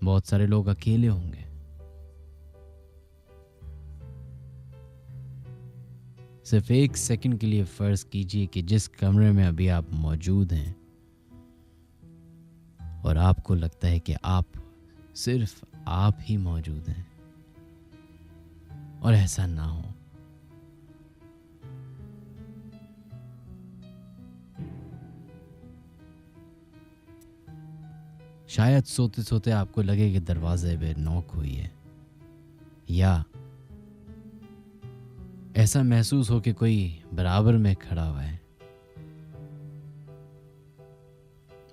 बहुत सारे लोग अकेले होंगे। सिर्फ 1 सेकंड के लिए फर्ज कीजिए कि जिस कमरे में अभी आप मौजूद हैं और आपको लगता है कि आप सिर्फ आप ही मौजूद हैं, और ऐसा ना हो। शायद सोते सोते आपको लगे कि दरवाजे पे नॉक हुई है, या ऐसा महसूस हो कि कोई बराबर में खड़ा हुआ है,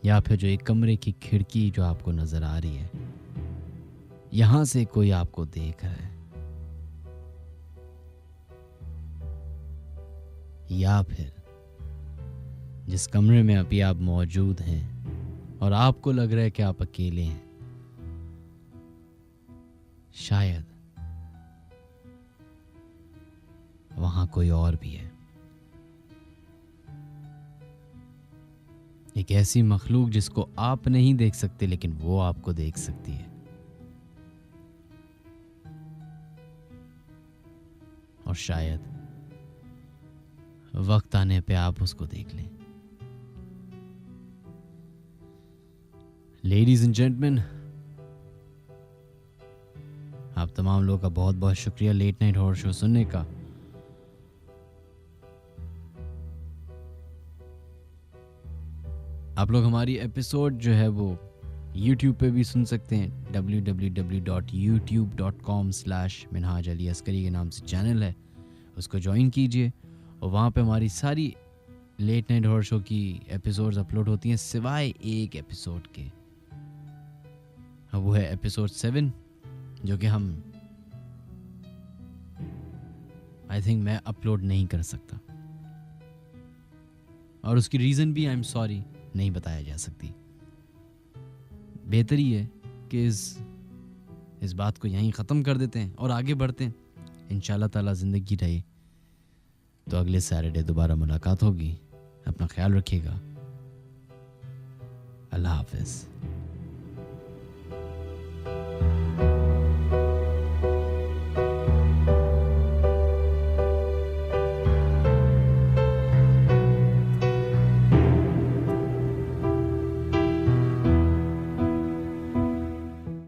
या फिर जो एक कमरे की खिड़की जो आपको नजर आ रही है, यहां से कोई आपको देख रहा है, या फिर जिस कमरे में अभी आप मौजूद हैं और आपको लग रहा है कि आप अकेले हैं, शायद वहां कोई और भी है। एक ऐसी मखलूक जिसको आप नहीं देख सकते लेकिन वो आपको देख सकती है, और शायद वक्त आने पे आप उसको देख लें। लेडीज एंड जेंटलमैन, आप तमाम लोगों का बहुत बहुत शुक्रिया लेट नाइट हॉरर शो सुनने का। आप लोग हमारी एपिसोड जो है वो YouTube पे भी सुन सकते हैं। www.youtube.com/मिनहाज अली अस्करी के नाम से चैनल है, उसको ज्वाइन कीजिए और वहाँ पे हमारी सारी लेट नाइट हॉरर शो की एपिसोड्स अपलोड होती हैं, सिवाय एक एपिसोड के। वो है एपिसोड 7, जो कि हम आई थिंक मैं अपलोड नहीं कर सकता, और उसकी रीज़न भी आई एम सॉरी नहीं बताया जा सकती। बेहतर ही है कि इस बात को यहीं ख़त्म कर देते हैं और आगे बढ़ते हैं। इंशाल्लाह ताला ज़िंदगी रहे तो अगले सैटरडे दोबारा मुलाकात होगी। अपना ख्याल रखिएगा। अल्लाह हाफिज़।